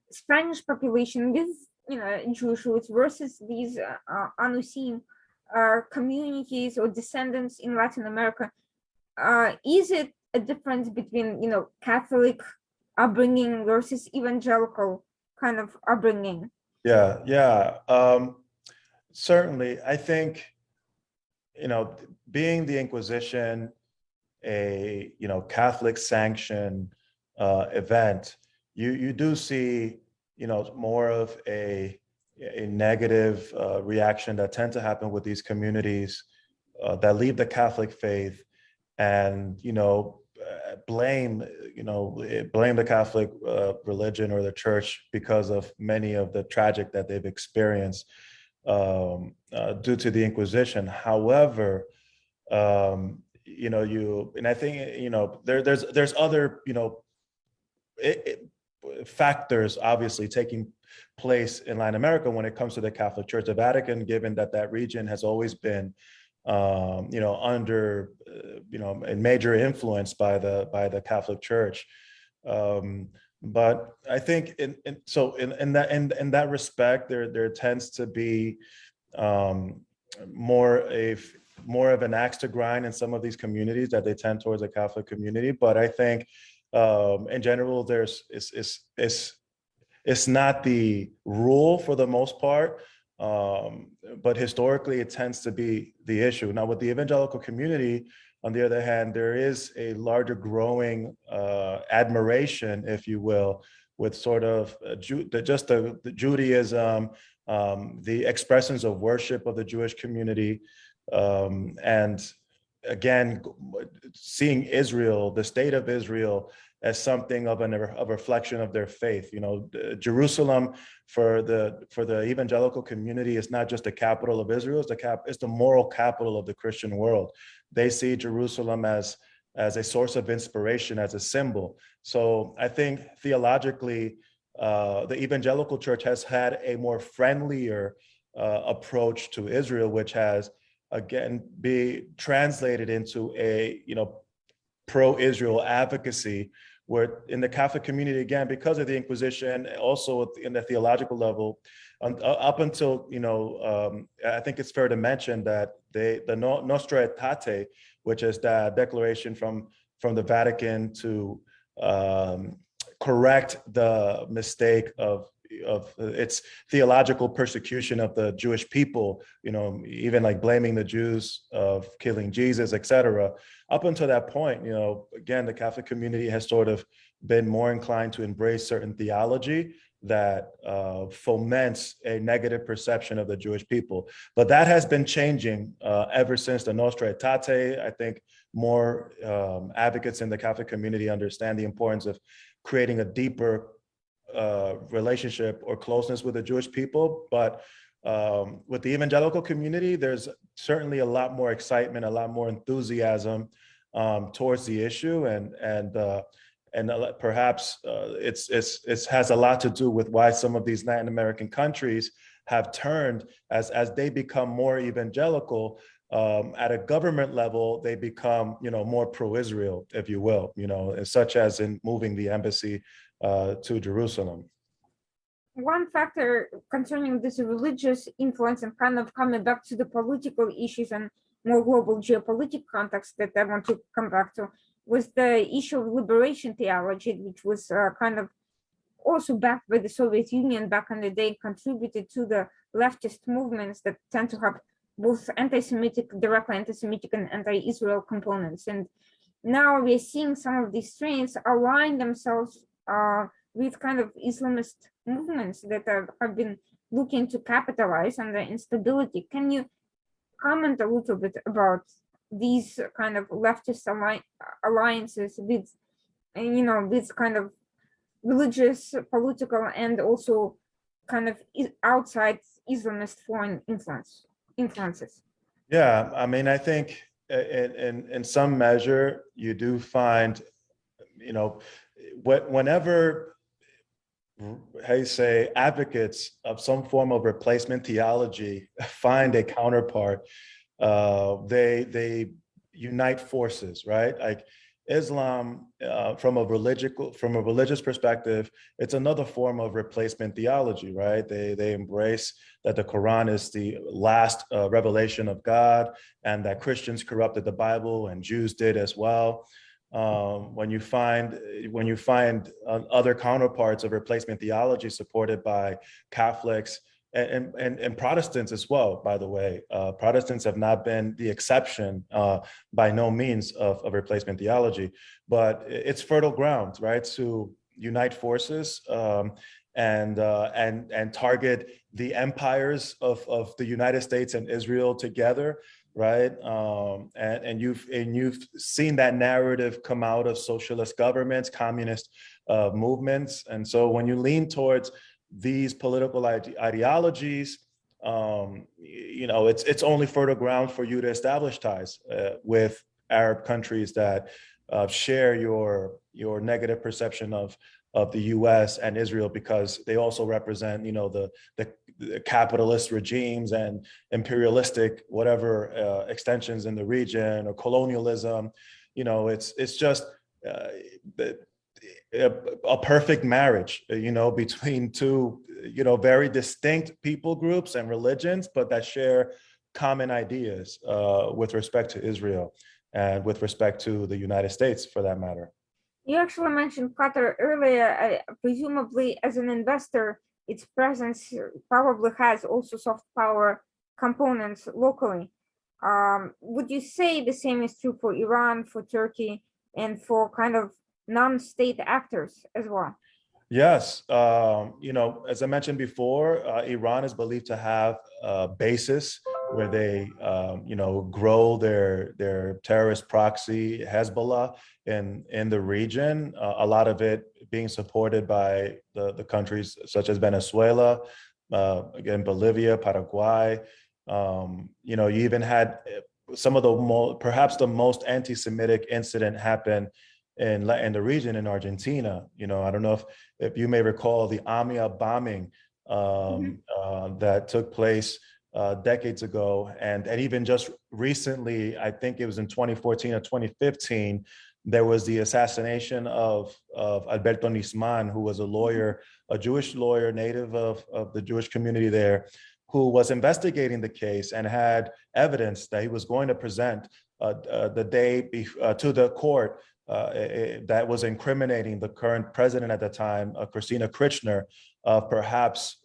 Spanish population with Jewish roots versus these unseen communities or descendants in Latin America? Is it a difference between Catholic upbringing versus evangelical kind of upbringing? Yeah. Certainly, I think being the Inquisition a Catholic sanctioned event, you do see more of a negative reaction that tend to happen with these communities that leave the Catholic faith and blame the Catholic religion or the church because of many of the tragic that they've experienced due to the Inquisition. However, and I think there's other factors obviously taking place in Latin America when it comes to the Catholic Church. The Vatican, given that region has always been under a major influence by the Catholic Church. But I think in that respect, there tends to be more of an axe to grind in some of these communities that they tend towards the Catholic community. But I think in general, it's not the rule for the most part, but historically it tends to be the issue. Now with the evangelical community, on the other hand, there is a larger growing admiration, if you will, with sort of the Judaism, the expressions of worship of the Jewish community, and again, seeing Israel, the state of Israel, as something of a reflection of their faith. Jerusalem for the evangelical community is not just the capital of Israel; it's the moral capital of the Christian world. They see Jerusalem as a source of inspiration, as a symbol. So I think theologically, the evangelical church has had a more friendlier approach to Israel, which has again be translated into a pro-Israel advocacy, where in the Catholic community, again, because of the Inquisition, also in the theological level, up until I think it's fair to mention that the Nostra Aetate, which is the declaration from the Vatican to correct the mistake of its theological persecution of the Jewish people, even like blaming the Jews of killing Jesus, etc. Up until that point, again, the Catholic community has sort of been more inclined to embrace certain theology that foments a negative perception of the Jewish people. But that has been changing ever since the Nostra Aetate. I think more advocates in the Catholic community understand the importance of creating a deeper relationship or closeness with the Jewish people. But with the evangelical community, there's certainly a lot more excitement, a lot more enthusiasm towards the issue, and perhaps it has a lot to do with why some of these Latin American countries have turned as they become more evangelical. At a government level, they become more pro-Israel, if you will, such as in moving the embassy to Jerusalem. One factor concerning this religious influence and kind of coming back to the political issues and more global geopolitical context that I want to come back to was the issue of liberation theology, which was kind of also backed by the Soviet Union back in the day, contributed to the leftist movements that tend to have both anti-Semitic, directly anti-Semitic and anti-Israel components. And now we're seeing some of these strains align themselves with kind of Islamist movements that have been looking to capitalize on the instability. Can you comment a little bit about these kind of leftist alliances with, with kind of religious, political, and also kind of outside Islamist foreign influences? Yeah, I mean, I think in some measure, you do find, whenever, how you say, advocates of some form of replacement theology find a counterpart, they unite forces, right? Like Islam, from a religious perspective, it's another form of replacement theology, right? They embrace that the Quran is the last revelation of God, and that Christians corrupted the Bible and Jews did as well. When you find other counterparts of replacement theology supported by Catholics and Protestants as well, by the way, Protestants have not been the exception by no means of replacement theology, but it's fertile ground, right, to unite forces and target the empires of the United States and Israel together. Right, and you've seen that narrative come out of socialist governments, communist movements, and so when you lean towards these political ideologies, it's only fertile ground for you to establish ties with Arab countries that share your negative perception of the U.S. and Israel, because they also represent, the capitalist regimes and imperialistic whatever extensions in the region, or colonialism. It's just a perfect marriage, between two, very distinct people groups and religions, but that share common ideas with respect to Israel and with respect to the United States, for that matter. You actually mentioned Qatar earlier. Presumably, as an investor, its presence probably has also soft power components locally. Would you say the same is true for Iran, for Turkey, and for kind of non-state actors as well? Yes, as I mentioned before, Iran is believed to have bases where they, grow their terrorist proxy Hezbollah in the region. A lot of it being supported by the countries such as Venezuela, again Bolivia, Paraguay. You even had some of perhaps the most anti-Semitic incident happen in the region in Argentina. I don't know if you may recall the AMIA bombing that took place decades ago, and even just recently, I think it was in 2014 or 2015, there was the assassination of Alberto Nisman, who was a lawyer, a Jewish lawyer, native of the Jewish community there, who was investigating the case and had evidence that he was going to present the day to the court that was incriminating the current president at the time, Christina Kirchner, of perhaps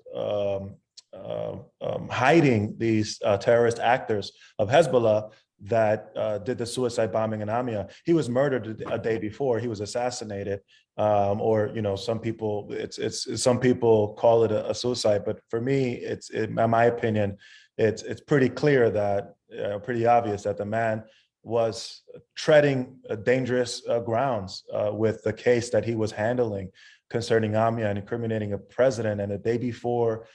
hiding these terrorist actors of Hezbollah that did the suicide bombing in Amia. He was murdered a day before. He was assassinated, or some people some people call it a suicide, but for me, in my opinion, it's pretty clear that pretty obvious that the man was treading dangerous grounds with the case that he was handling concerning Amia and incriminating a president. And the day before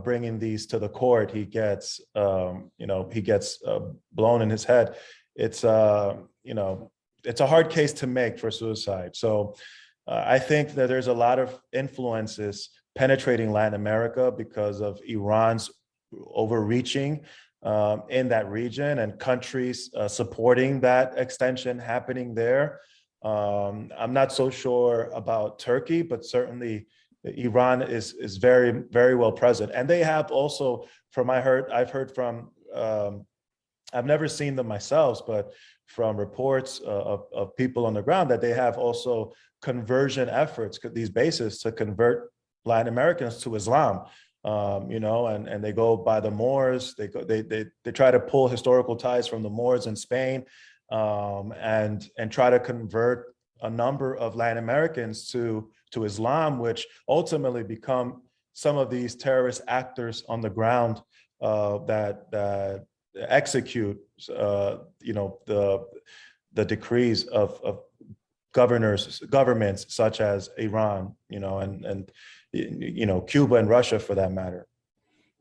bringing these to the court, he gets blown in his head. It's it's a hard case to make for suicide. So I think that there's a lot of influences penetrating Latin America because of Iran's overreaching in that region and countries supporting that extension happening there. I'm not so sure about Turkey, but certainly Iran is very, very well present. And they have also, I've heard from, I've never seen them myself, but from reports of people on the ground, that they have also conversion efforts, these bases to convert Latin Americans to Islam. And they go by the Moors. They try to pull historical ties from the Moors in Spain, and try to convert a number of Latin Americans to Islam, which ultimately become some of these terrorist actors on the ground that execute the decrees of governments such as Iran, and Cuba and Russia for that matter.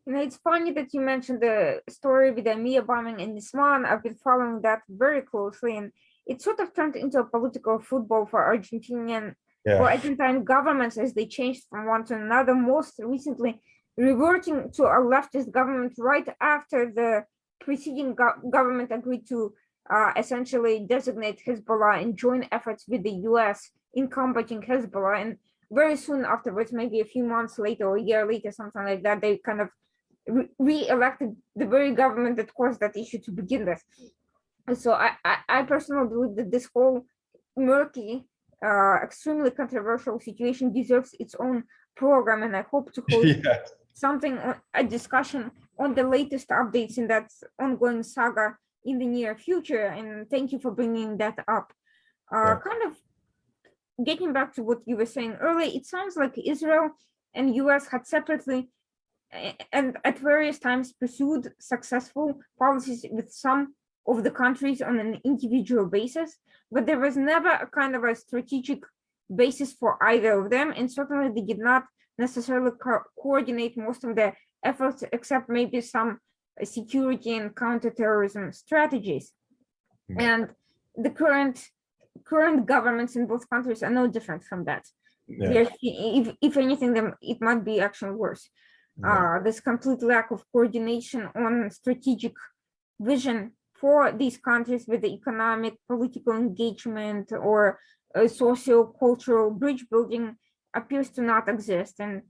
It's funny that you mentioned the story with the Mia bombing in Islam. I've been following that very closely, and it sort of turned into a political football for Argentine governments as they changed from one to another, most recently reverting to a leftist government right after the preceding government agreed to essentially designate Hezbollah and join efforts with the US in combating Hezbollah. And very soon afterwards, maybe a few months later or a year later, something like that, they kind of re-elected the very government that caused that issue to begin with. So I personally believe that this whole murky, extremely controversial situation deserves its own program, and I hope to host a discussion on the latest updates in that ongoing saga in the near future. And thank you for bringing that up. Kind of getting back to what you were saying earlier, it sounds like Israel and US had separately and at various times pursued successful policies with some of the countries on an individual basis, but there was never a kind of a strategic basis for either of them, and certainly they did not necessarily coordinate most of their efforts, except maybe some security and counterterrorism strategies. And the current governments in both countries are no different from that. If anything, then it might be actually worse. This complete lack of coordination on strategic vision for these countries with the economic, political engagement or socio-cultural bridge building appears to not exist. And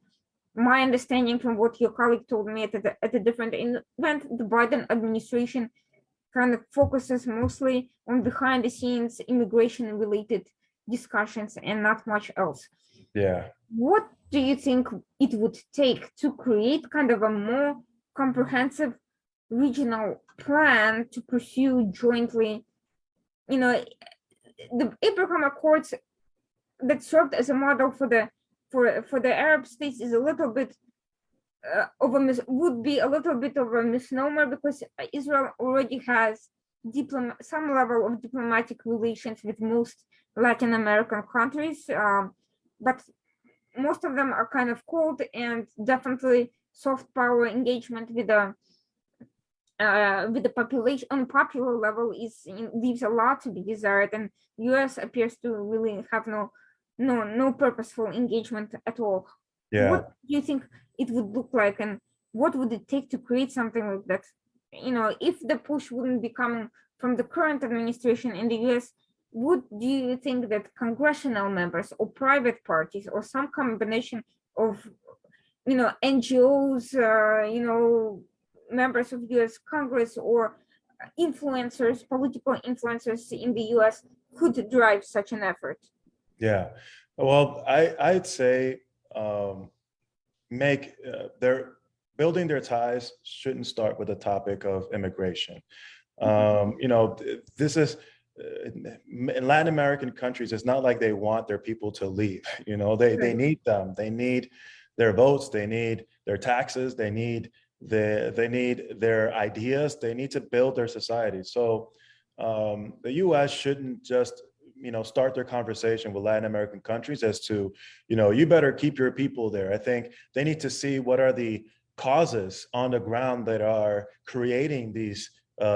my understanding from what your colleague told me at a different event, the Biden administration kind of focuses mostly on behind the scenes immigration related discussions and not much else. What do you think it would take to create kind of a more comprehensive regional plan to pursue jointly, the Abraham Accords that served as a model for the Arab states is a little bit would be a little bit of a misnomer, because Israel already has some level of diplomatic relations with most Latin American countries, but most of them are kind of cold, and definitely soft power engagement with the population on popular level leaves a lot to be desired, and US appears to really have no purposeful engagement at all. What do you think it would look like, and what would it take to create something like that? If the push wouldn't be coming from the current administration in the US, do you think that congressional members or private parties or some combination of NGOs, members of US Congress or influencers, political influencers in the US could drive such an effort? Yeah. Well, I'd say make their building their ties shouldn't start with the topic of immigration. This is in Latin American countries. It's not like they want their people to leave. They Right. need them. They need their votes. They need their taxes. They need their ideas. They need to build their society. So the U.S. shouldn't just start their conversation with Latin American countries as to you better keep your people there. I think they need to see what are the causes on the ground that are creating these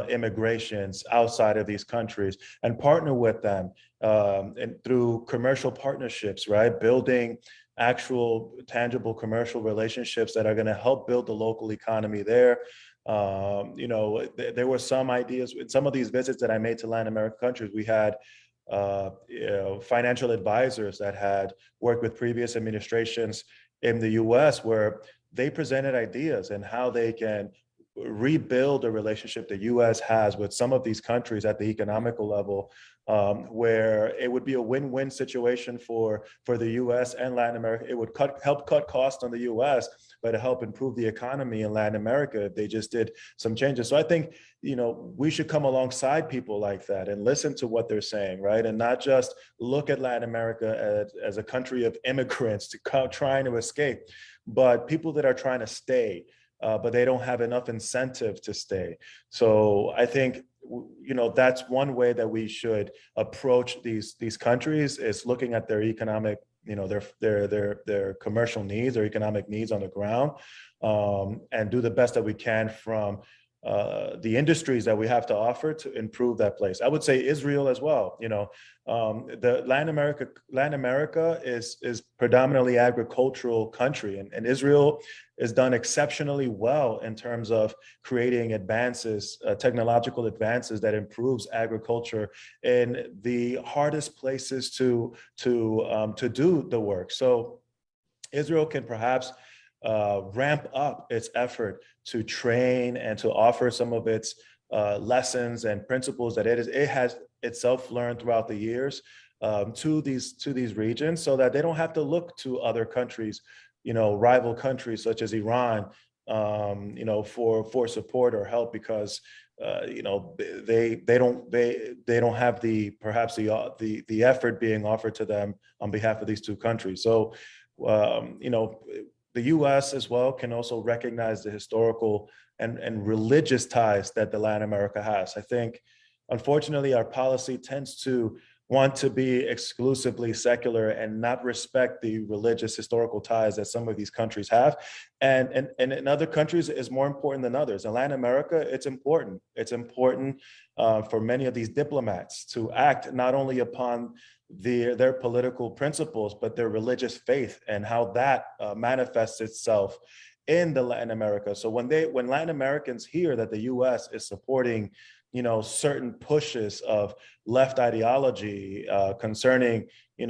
immigrations outside of these countries and partner with them and through commercial partnerships, right? Building actual tangible commercial relationships that are going to help build the local economy there. There were some ideas in some of these visits that I made to Latin American countries. We had financial advisors that had worked with previous administrations in the US where they presented ideas and how they can rebuild a relationship the US has with some of these countries at the economical level, where it would be a win-win situation for the US and Latin America. It would help cut costs on the US, but to help improve the economy in Latin America if they just did some changes. So I think, we should come alongside people like that and listen to what they're saying, right? And not just look at Latin America as a country of immigrants trying to escape, but people that are trying to stay, but they don't have enough incentive to stay. So I think, that's one way that we should approach these countries is looking at their economic, their commercial needs, their economic needs on the ground, and do the best that we can from the industries that we have to offer to improve that place. I would say Israel as well. The Latin America is predominantly agricultural country, and Israel is done exceptionally well in terms of creating advances, technological advances that improves agriculture in the hardest places to do the work. So Israel can perhaps ramp up its effort to train and to offer some of its lessons and principles that it has itself learned throughout the years to these regions, so that they don't have to look to other countries, rival countries such as Iran, for support or help, because they don't have perhaps the effort being offered to them on behalf of these two countries. So the U.S. as well can also recognize the historical and religious ties that the Latin America has. I think, unfortunately, our policy tends to want to be exclusively secular and not respect the religious historical ties that some of these countries have. And in other countries is more important than others. In Latin America, it's important. It's important for many of these diplomats to act not only upon their political principles, but their religious faith and how that manifests itself in the Latin America. So when Latin Americans hear that the U.S. is supporting, certain pushes of left ideology concerning, some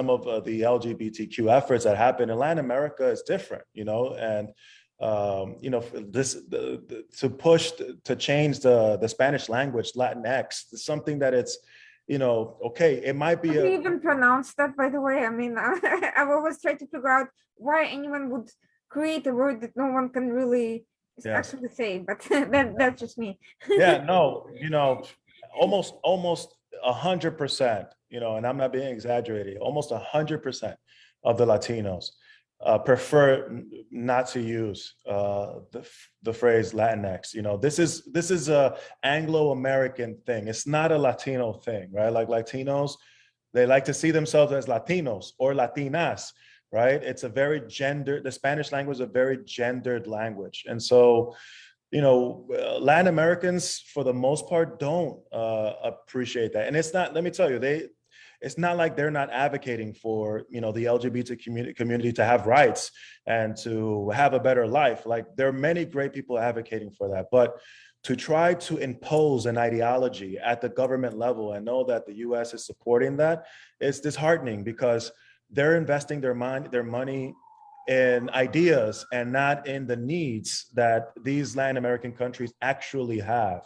of the LGBTQ efforts that happen in Latin America is different, and to push to change the Spanish language, Latinx, something that it's, okay, it might be How do you even pronounce that, by the way? I mean, I've always tried to figure out why anyone would create a word that no one can really yes. actually say, but that's just me. Yeah, no, almost 100%, and I'm not being exaggerated, almost 100% of the Latinos prefer not to use the phrase Latinx. This is a Anglo-American thing. It's not a Latino thing, right? Like Latinos, they like to see themselves as Latinos or Latinas, right? It's a very gendered. The Spanish language is a very gendered language, and so Latin Americans, for the most part, don't appreciate that. And it's not, let me tell you, it's not like they're not advocating for, the LGBT community to have rights and to have a better life. Like, there are many great people advocating for that. But to try to impose an ideology at the government level and know that the US is supporting that is disheartening, because they're investing their money in ideas and not in the needs that these Latin American countries actually have.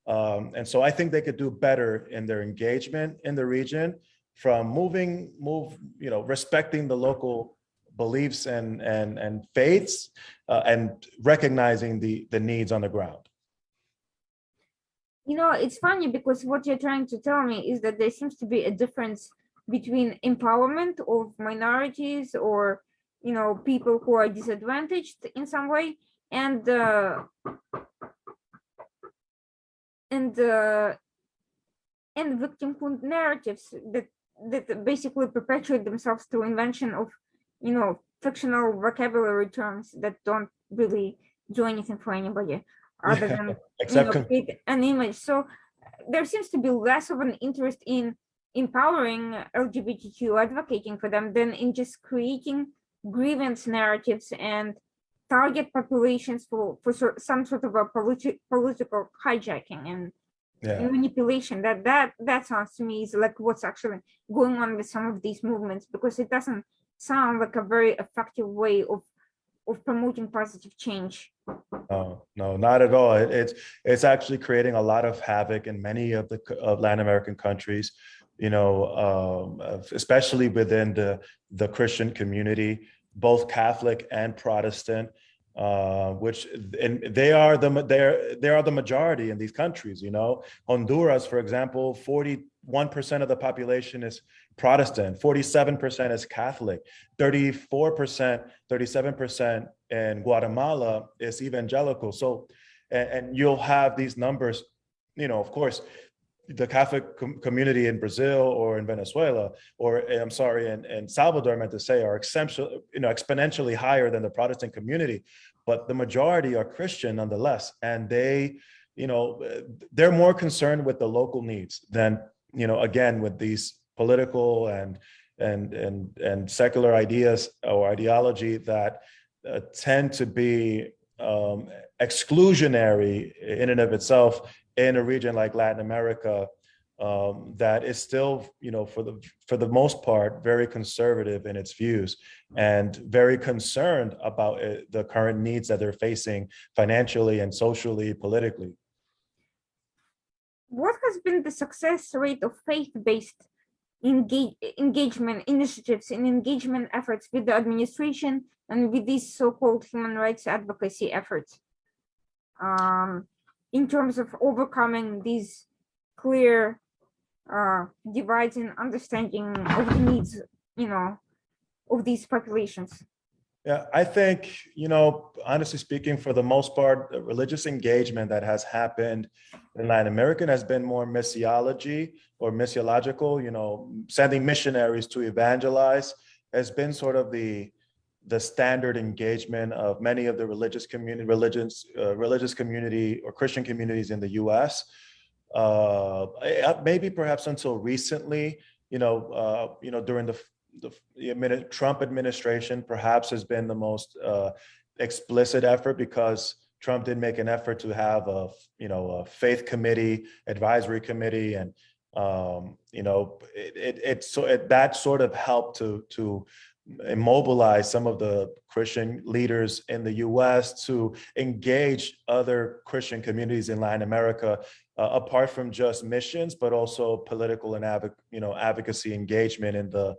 And so I think they could do better in their engagement in the region from respecting the local beliefs and faiths and recognizing the needs on the ground. It's funny because what you're trying to tell me is that there seems to be a difference between empowerment of minorities or, people who are disadvantaged in some way, and and uh, and victimhood narratives that basically perpetuate themselves through invention of, fictional vocabulary terms that don't really do anything for anybody other Yeah, than, except create an image. So there seems to be less of an interest in empowering LGBTQ, advocating for them, than in just creating grievance narratives and target populations for some sort of a political hijacking and yeah. manipulation. That sounds to me is like what's actually going on with some of these movements, because it doesn't sound like a very effective way of promoting positive change. No, no, not at all. It's actually creating a lot of havoc in many of Latin American countries, especially within the Christian community, both Catholic and Protestant, which and they are the majority in these countries. Honduras, for example, 41% of the population is Protestant, 47% is Catholic, 34%, 37% in Guatemala is evangelical. So, and you'll have these numbers, of course, the Catholic community in Brazil or in Venezuela, or I'm sorry, in Salvador, I meant to say, are exponentially higher than the Protestant community, but the majority are Christian nonetheless. And they're more concerned with the local needs than, again, with these political and secular ideas or ideology that tend to be exclusionary in and of itself in a region like Latin America, that is still, for the most part, very conservative in its views and very concerned about the current needs that they're facing financially and socially, politically. What has been the success rate of faith-based engagement initiatives and engagement efforts with the administration and with these so-called human rights advocacy efforts, in terms of overcoming these clear divides in understanding of the needs, of these populations? Yeah, I think, honestly speaking, for the most part, the religious engagement that has happened in Latin America has been more missiology or missiological, sending missionaries to evangelize has been sort of the standard engagement of many of the religious community or Christian communities in the U.S. Maybe perhaps until recently, during the Trump administration, perhaps has been the most explicit effort, because Trump did make an effort to have a faith committee, advisory committee, and that sort of helped to immobilize some of the Christian leaders in the U.S. to engage other Christian communities in Latin America, apart from just missions, but also political and advocacy engagement in the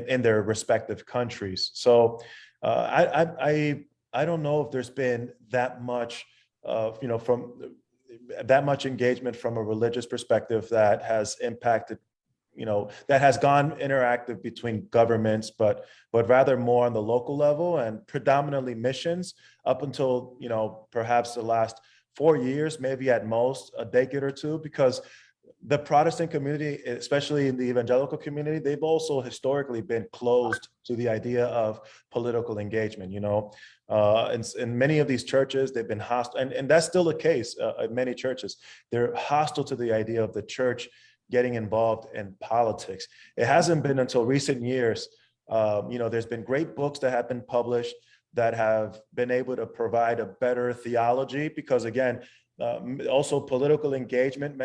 in their respective countries. So I don't know if there's been that much from that much engagement from a religious perspective that has impacted, that has gone interactive between governments, but rather more on the local level and predominantly missions up until, perhaps the last 4 years, maybe at most a decade or two, because the Protestant community, especially in the evangelical community, they've also historically been closed to the idea of political engagement. In many of these churches, they've been hostile, and that's still the case in many churches. They're hostile to the idea of the church getting involved in politics. It hasn't been until recent years. There's been great books that have been published that have been able to provide a better theology, because again, also political engagement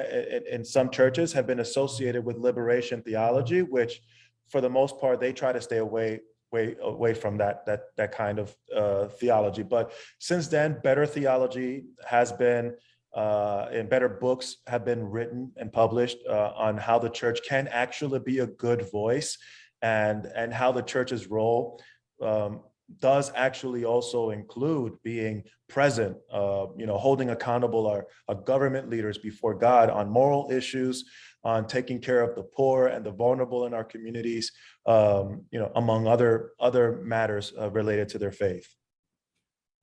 in some churches have been associated with liberation theology, which for the most part, they try to stay away from that kind of theology. But since then, better theology has been, and better books have been written and published on how the church can actually be a good voice, and how the church's role does actually also include being present, holding accountable our government leaders before God on moral issues, on taking care of the poor and the vulnerable in our communities, among other matters related to their faith.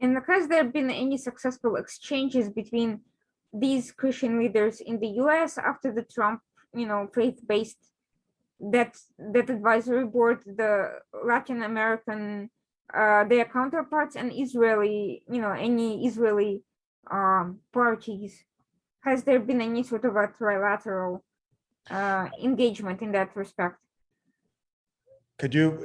And has there been any successful exchanges between these Christian leaders in the US after the Trump, faith-based that advisory board, the Latin American, their counterparts, and Israeli, any Israeli parties? Has there been any sort of a trilateral engagement in that respect? Could you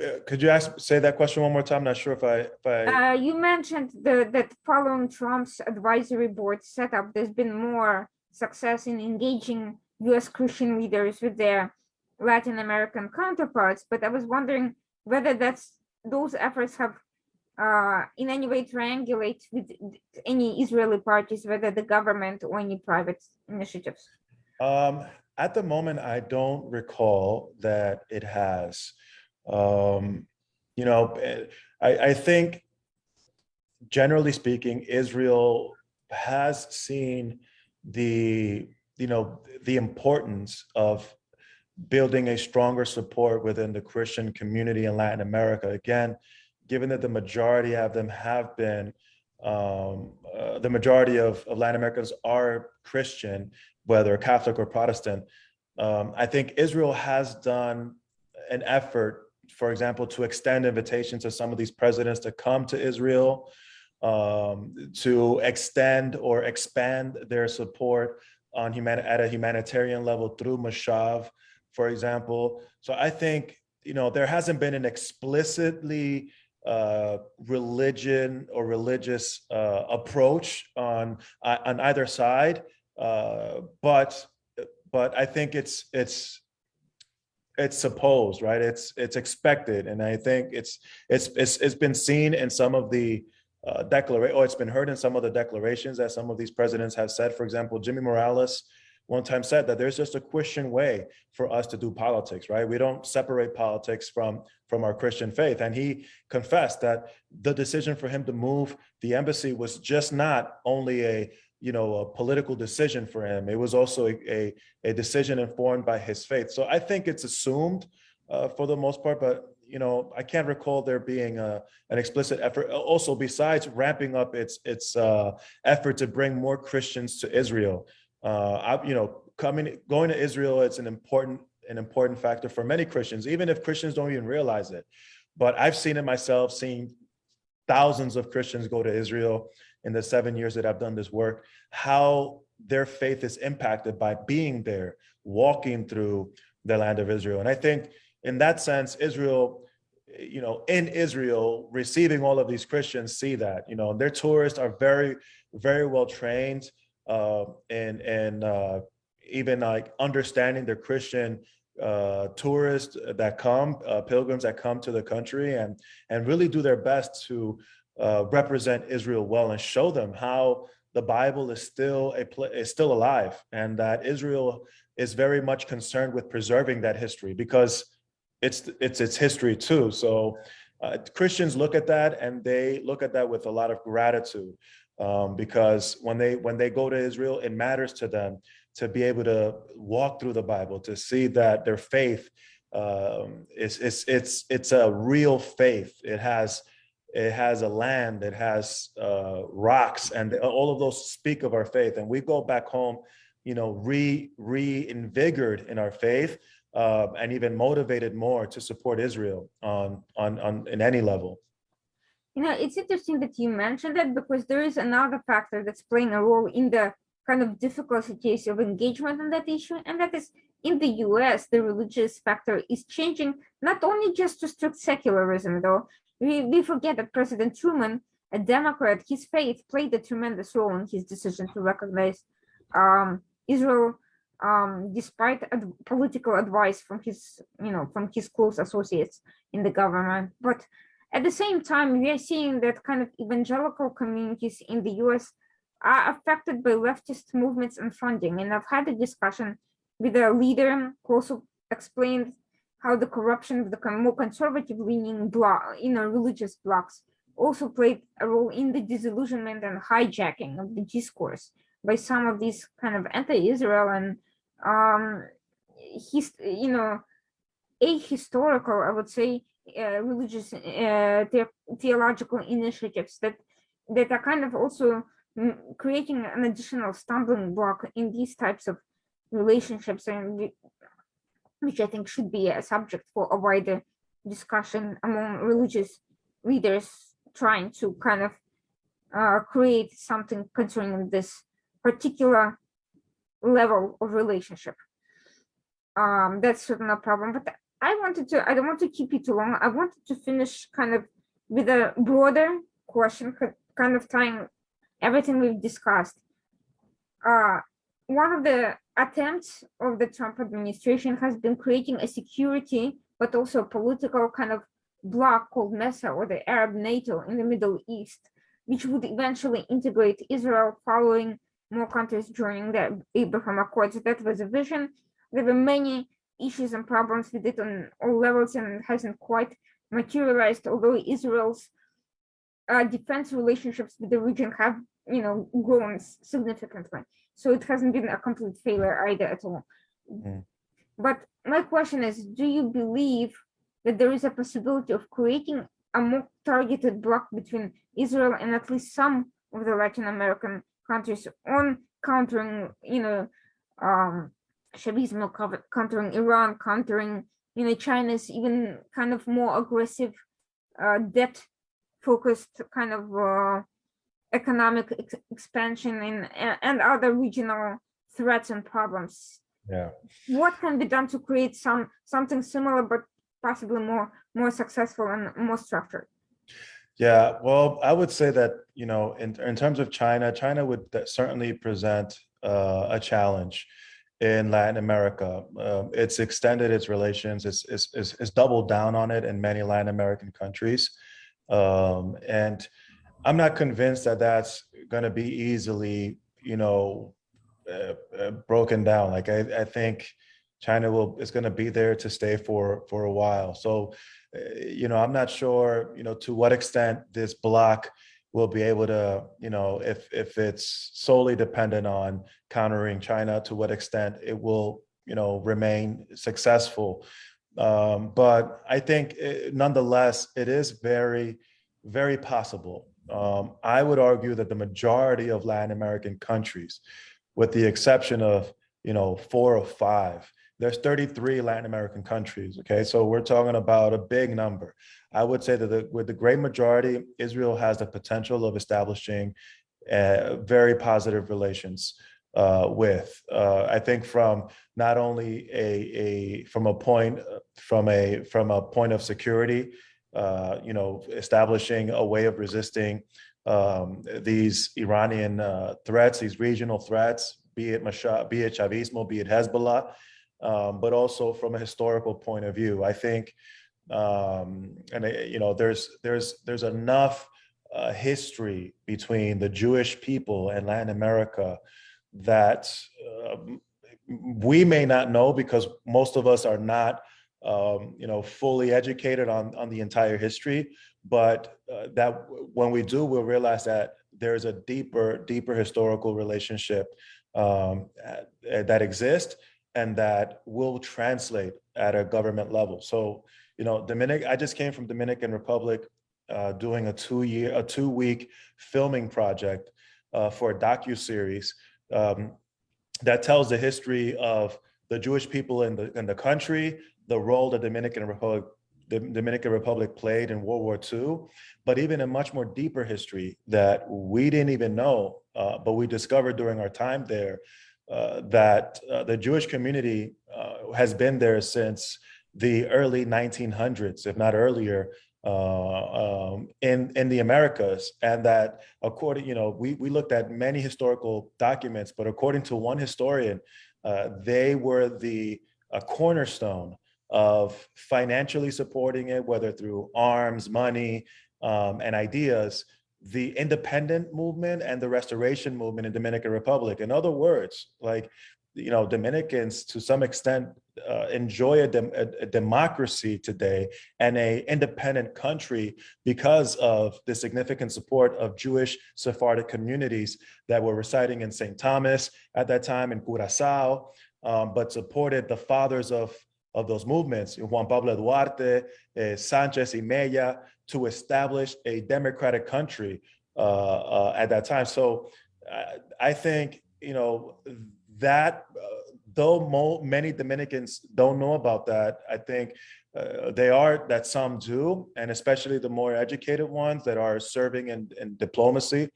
say that question one more time? I'm not sure if I You mentioned that following Trump's advisory board setup, there's been more success in engaging U.S. Christian leaders with their Latin American counterparts, but I was wondering whether those efforts have in any way triangulate with any Israeli parties, whether the government or any private initiatives. At the moment, I don't recall that it has. I think, generally speaking, Israel has seen the importance of building a stronger support within the Christian community in Latin America. Again, given that the majority of them have been, the majority of Latin Americans are Christian, whether Catholic or Protestant. I think Israel has done an effort, for example, to extend invitations to some of these presidents to come to Israel, to extend or expand their support at a humanitarian level through Mashav, for example. So I think, there hasn't been an explicitly religion or religious approach on either side, but I think it's supposed, right? It's expected, and I think it's been seen in some of the it's been heard in some of the declarations that some of these presidents have said. For example, Jimmy Morales one time said that there's just a Christian way for us to do politics, right? We don't separate politics from our Christian faith. And he confessed that the decision for him to move the embassy was just not only a political decision for him. It was also a decision informed by his faith. So I think it's assumed for the most part, but I can't recall there being an explicit effort. Also, besides ramping up its effort to bring more Christians to Israel, going to Israel, it's an important factor for many Christians, even if Christians don't even realize it. But I've seen it myself, seeing thousands of Christians go to Israel in the 7 years that I've done this work, how their faith is impacted by being there, walking through the land of Israel. And I think in that sense, Israel, in Israel, receiving all of these Christians see that, their tourists are very, very well trained, and even like understanding the Christian tourists that come, pilgrims that come to the country, and really do their best to represent Israel well and show them how the Bible is still alive, and that Israel is very much concerned with preserving that history, because it's history too. So Christians look at that, and they look at that with a lot of gratitude, because when they go to Israel, it matters to them to be able to walk through the Bible, to see that their faith it's a real faith. It has a land, it has rocks, and all of those speak of our faith. And we go back home, reinvigorated in our faith, and even motivated more to support Israel on in any level. It's interesting that you mentioned that, because there is another factor that's playing a role in the kind of difficulties of engagement on that issue, and that is, in the US, the religious factor is changing, not only just to strict secularism, though. We forget that President Truman, a Democrat, his faith played a tremendous role in his decision to recognize Israel despite political advice from his close associates in the government. But at the same time, we are seeing that kind of evangelical communities in the US are affected by leftist movements and funding. And I've had a discussion with a leader who also explained how the corruption of the more conservative-leaning religious blocs also played a role in the disillusionment and hijacking of the discourse by some of these kind of anti-Israel and his ahistorical, I would say, religious theological initiatives that are kind of also creating an additional stumbling block in these types of relationships, and which I think should be a subject for a wider discussion among religious leaders trying to kind of create something concerning this particular level of relationship. That's certainly a problem, but I don't want to keep you too long. I wanted to finish kind of with a broader question, kind of tying everything we've discussed. One of the attempts of the Trump administration has been creating a security, but also a political kind of bloc called MESA, or the Arab NATO in the Middle East, which would eventually integrate Israel following more countries joining the Abraham Accords. That was a vision. There were many issues and problems with it on all levels, and it hasn't quite materialized, although Israel's defense relationships with the region have, grown significantly. So it hasn't been a complete failure either at all. Mm. But my question is, do you believe that there is a possibility of creating a more targeted bloc between Israel and at least some of the Latin American countries on countering, Chavismo, countering Iran, countering, China's even kind of more aggressive debt-focused kind of economic expansion and other regional threats and problems? Yeah. What can be done to create something similar, but possibly more successful and more structured? Yeah, well, I would say that, in terms of China would certainly present a challenge in Latin America. It's extended its relations, it's doubled down on it in many Latin American countries. And I'm not convinced that that's going to be easily, broken down. Like I think China is going to be there to stay for a while. So, I'm not sure, to what extent this bloc will be able to, if it's solely dependent on countering China, to what extent it will, remain successful. But I think nonetheless, it is very, very possible. I would argue that the majority of Latin American countries, with the exception of, 4 or 5, there's 33 Latin American countries, okay? So we're talking about a big number. I would say that with the great majority, Israel has the potential of establishing very positive relations with. I think from not only from a point of security, establishing a way of resisting these Iranian threats, these regional threats, be it Chavismo, be it Hezbollah, but also from a historical point of view. I think, there's enough history between the Jewish people and Latin America that we may not know, because most of us are not, fully educated on the entire history. But that when we do, we'll realize that there's a deeper historical relationship that exists, and that will translate at a government level. So, I just came from Dominican Republic, doing a 2-week filming project for a docuseries that tells the history of the Jewish people in the country, the role the Dominican Republic played in World War II, but even a much more deeper history that we didn't even know, but we discovered during our time there, that the Jewish community has been there since the early 1900s, if not earlier, in the Americas. And that according, we looked at many historical documents, but according to one historian, They were the cornerstone of financially supporting it, whether through arms, money, and ideas, the independent movement and the restoration movement in Dominican Republic. In other words, like, Dominicans to some extent enjoy a democracy today and a independent country because of the significant support of Jewish Sephardic communities that were residing in St. Thomas at that time, in Curaçao, but supported the fathers of those movements, Juan Pablo Duarte, Sanchez y Mella, to establish a democratic country at that time. So I think, that though many Dominicans don't know about that, I think that some do, and especially the more educated ones that are serving in diplomacy,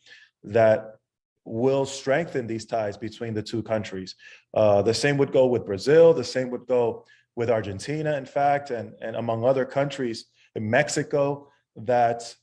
that will strengthen these ties between the two countries. The same would go with Brazil, the same would go with Argentina, in fact, and among other countries in Mexico that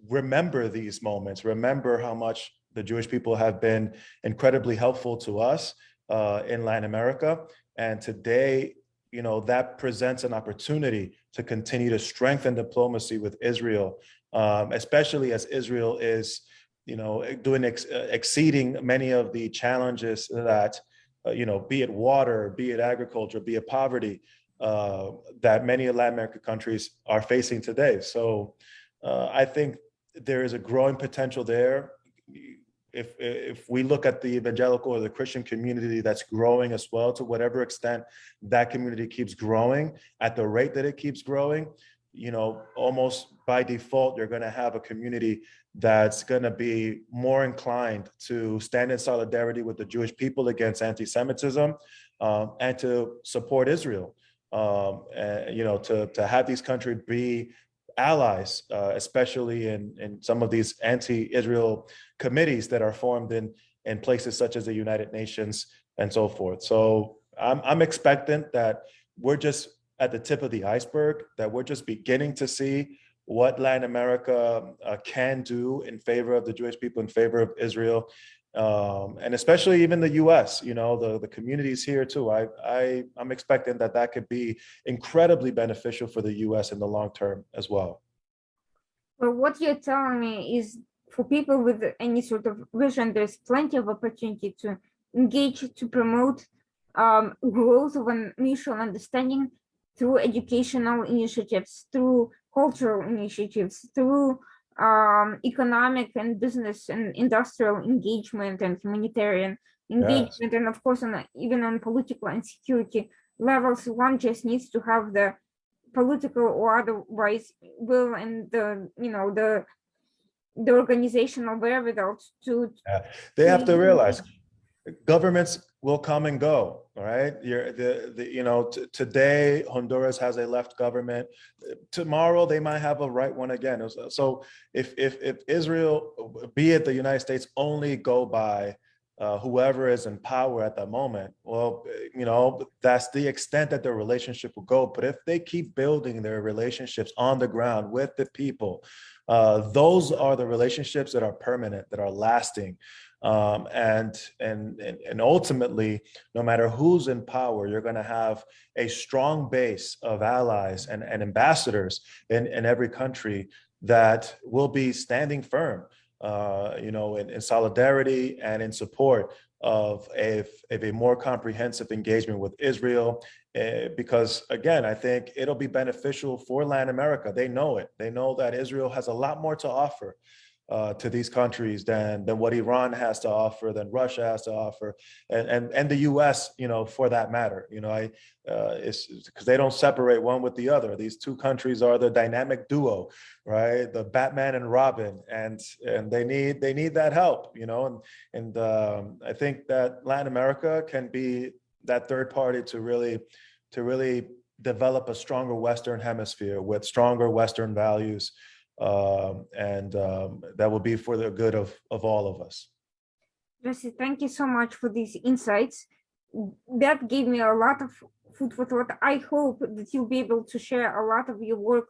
remember these moments, remember how much the Jewish people have been incredibly helpful to us in Latin America. And today, that presents an opportunity to continue to strengthen diplomacy with Israel, especially as Israel is, exceeding many of the challenges that, be it water, be it agriculture, be it poverty, that many Latin American countries are facing today. So I think there is a growing potential there. If we look at the evangelical or the Christian community that's growing as well, to whatever extent that community keeps growing at the rate that it keeps growing, almost by default, you're going to have a community that's going to be more inclined to stand in solidarity with the Jewish people against anti-Semitism, and to support Israel, and, to have these countries be allies, especially in some of these anti-Israel committees that are formed in places such as the United Nations and so forth. So I'm expectant that we're just at the tip of the iceberg, that we're just beginning to see what Latin America can do in favor of the Jewish people, in favor of Israel, and especially even the U.S. The communities here too. I'm expecting that could be incredibly beneficial for the U.S. in the long term as well. Well, what you're telling me is, for people with any sort of vision, there's plenty of opportunity to engage, to promote growth of a mutual understanding through educational initiatives, through cultural initiatives, through economic and business and industrial engagement and humanitarian engagement, yes. And of course, even on political and security levels, one just needs to have the political or otherwise will and the organizational wherewithal to. They have to realize governments will come and go. All right. Today Honduras has a left government. Tomorrow they might have a right one again. So if Israel, be it the United States, only go by whoever is in power at that moment, well, that's the extent that their relationship will go. But if they keep building their relationships on the ground with the people, those are the relationships that are permanent, that are lasting. And ultimately, no matter who's in power, you're going to have a strong base of allies and ambassadors in every country that will be standing firm, in solidarity and in support of a more comprehensive engagement with Israel. Because again, I think it'll be beneficial for Latin America. They know it. They know that Israel has a lot more to offer to these countries than what Iran has to offer, than Russia has to offer, and the U.S. For that matter. It's because they don't separate one with the other. These two countries are the dynamic duo, right? The Batman and Robin, and they need that help. And I think that Latin America can be that third party to really develop a stronger Western hemisphere with stronger Western values. And that will be for the good of all of us. Jesse, thank you so much for these insights. That gave me a lot of food for thought. I hope that you'll be able to share a lot of your work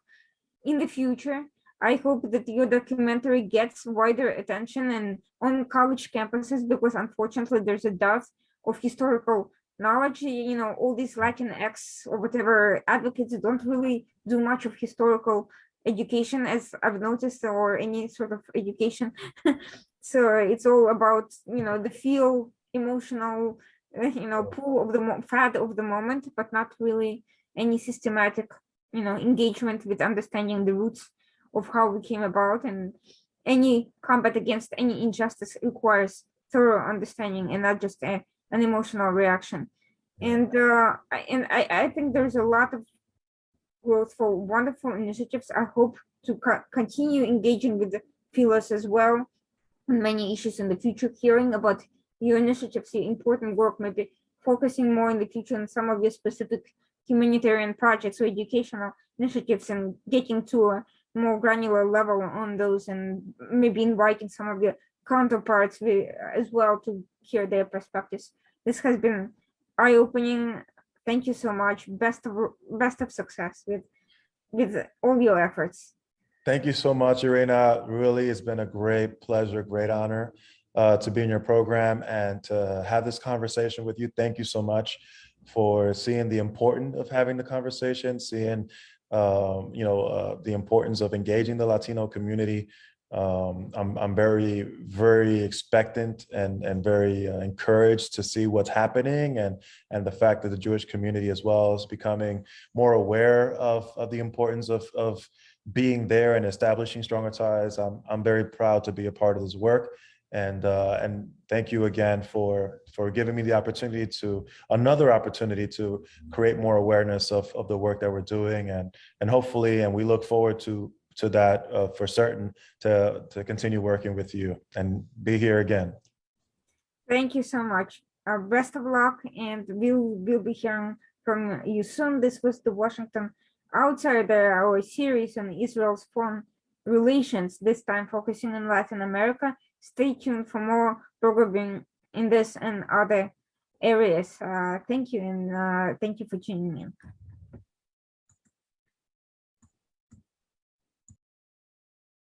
in the future. I hope that your documentary gets wider attention and on college campuses, because unfortunately there's a dearth of historical knowledge. All these Latinx or whatever advocates don't really do much of historical education, as I've noticed, or any sort of education. So it's all about, the feel emotional, pull of the fad of the moment, but not really any systematic, engagement with understanding the roots of how we came about. And any combat against any injustice requires thorough understanding and not just an emotional reaction. And I think there's a lot of growth for wonderful initiatives. I hope to continue engaging with the Philos as well on many issues in the future, hearing about your initiatives, your important work, maybe focusing more in the future on some of your specific humanitarian projects or educational initiatives, and getting to a more granular level on those, and maybe inviting some of your counterparts as well to hear their perspectives. This has been eye-opening. Thank you so much. Best of success with all your efforts. Thank you so much, Irina. Really, it's been a great pleasure, great honor to be in your program and to have this conversation with you. Thank you so much for seeing the importance of having the conversation, seeing the importance of engaging the Latino community. I'm very, very expectant and very encouraged to see what's happening, and the fact that the Jewish community as well is becoming more aware of the importance of being there and establishing stronger ties. I'm very proud to be a part of this work, and thank you again for giving me the another opportunity to create more awareness of the work that we're doing, and hopefully, and we look forward to that for certain, to continue working with you and be here again. Thank you so much. Best of luck, and we'll be hearing from you soon. This was the Washington Outsider, our series on Israel's foreign relations, this time focusing on Latin America. Stay tuned for more programming in this and other areas. Thank you, and thank you for tuning in.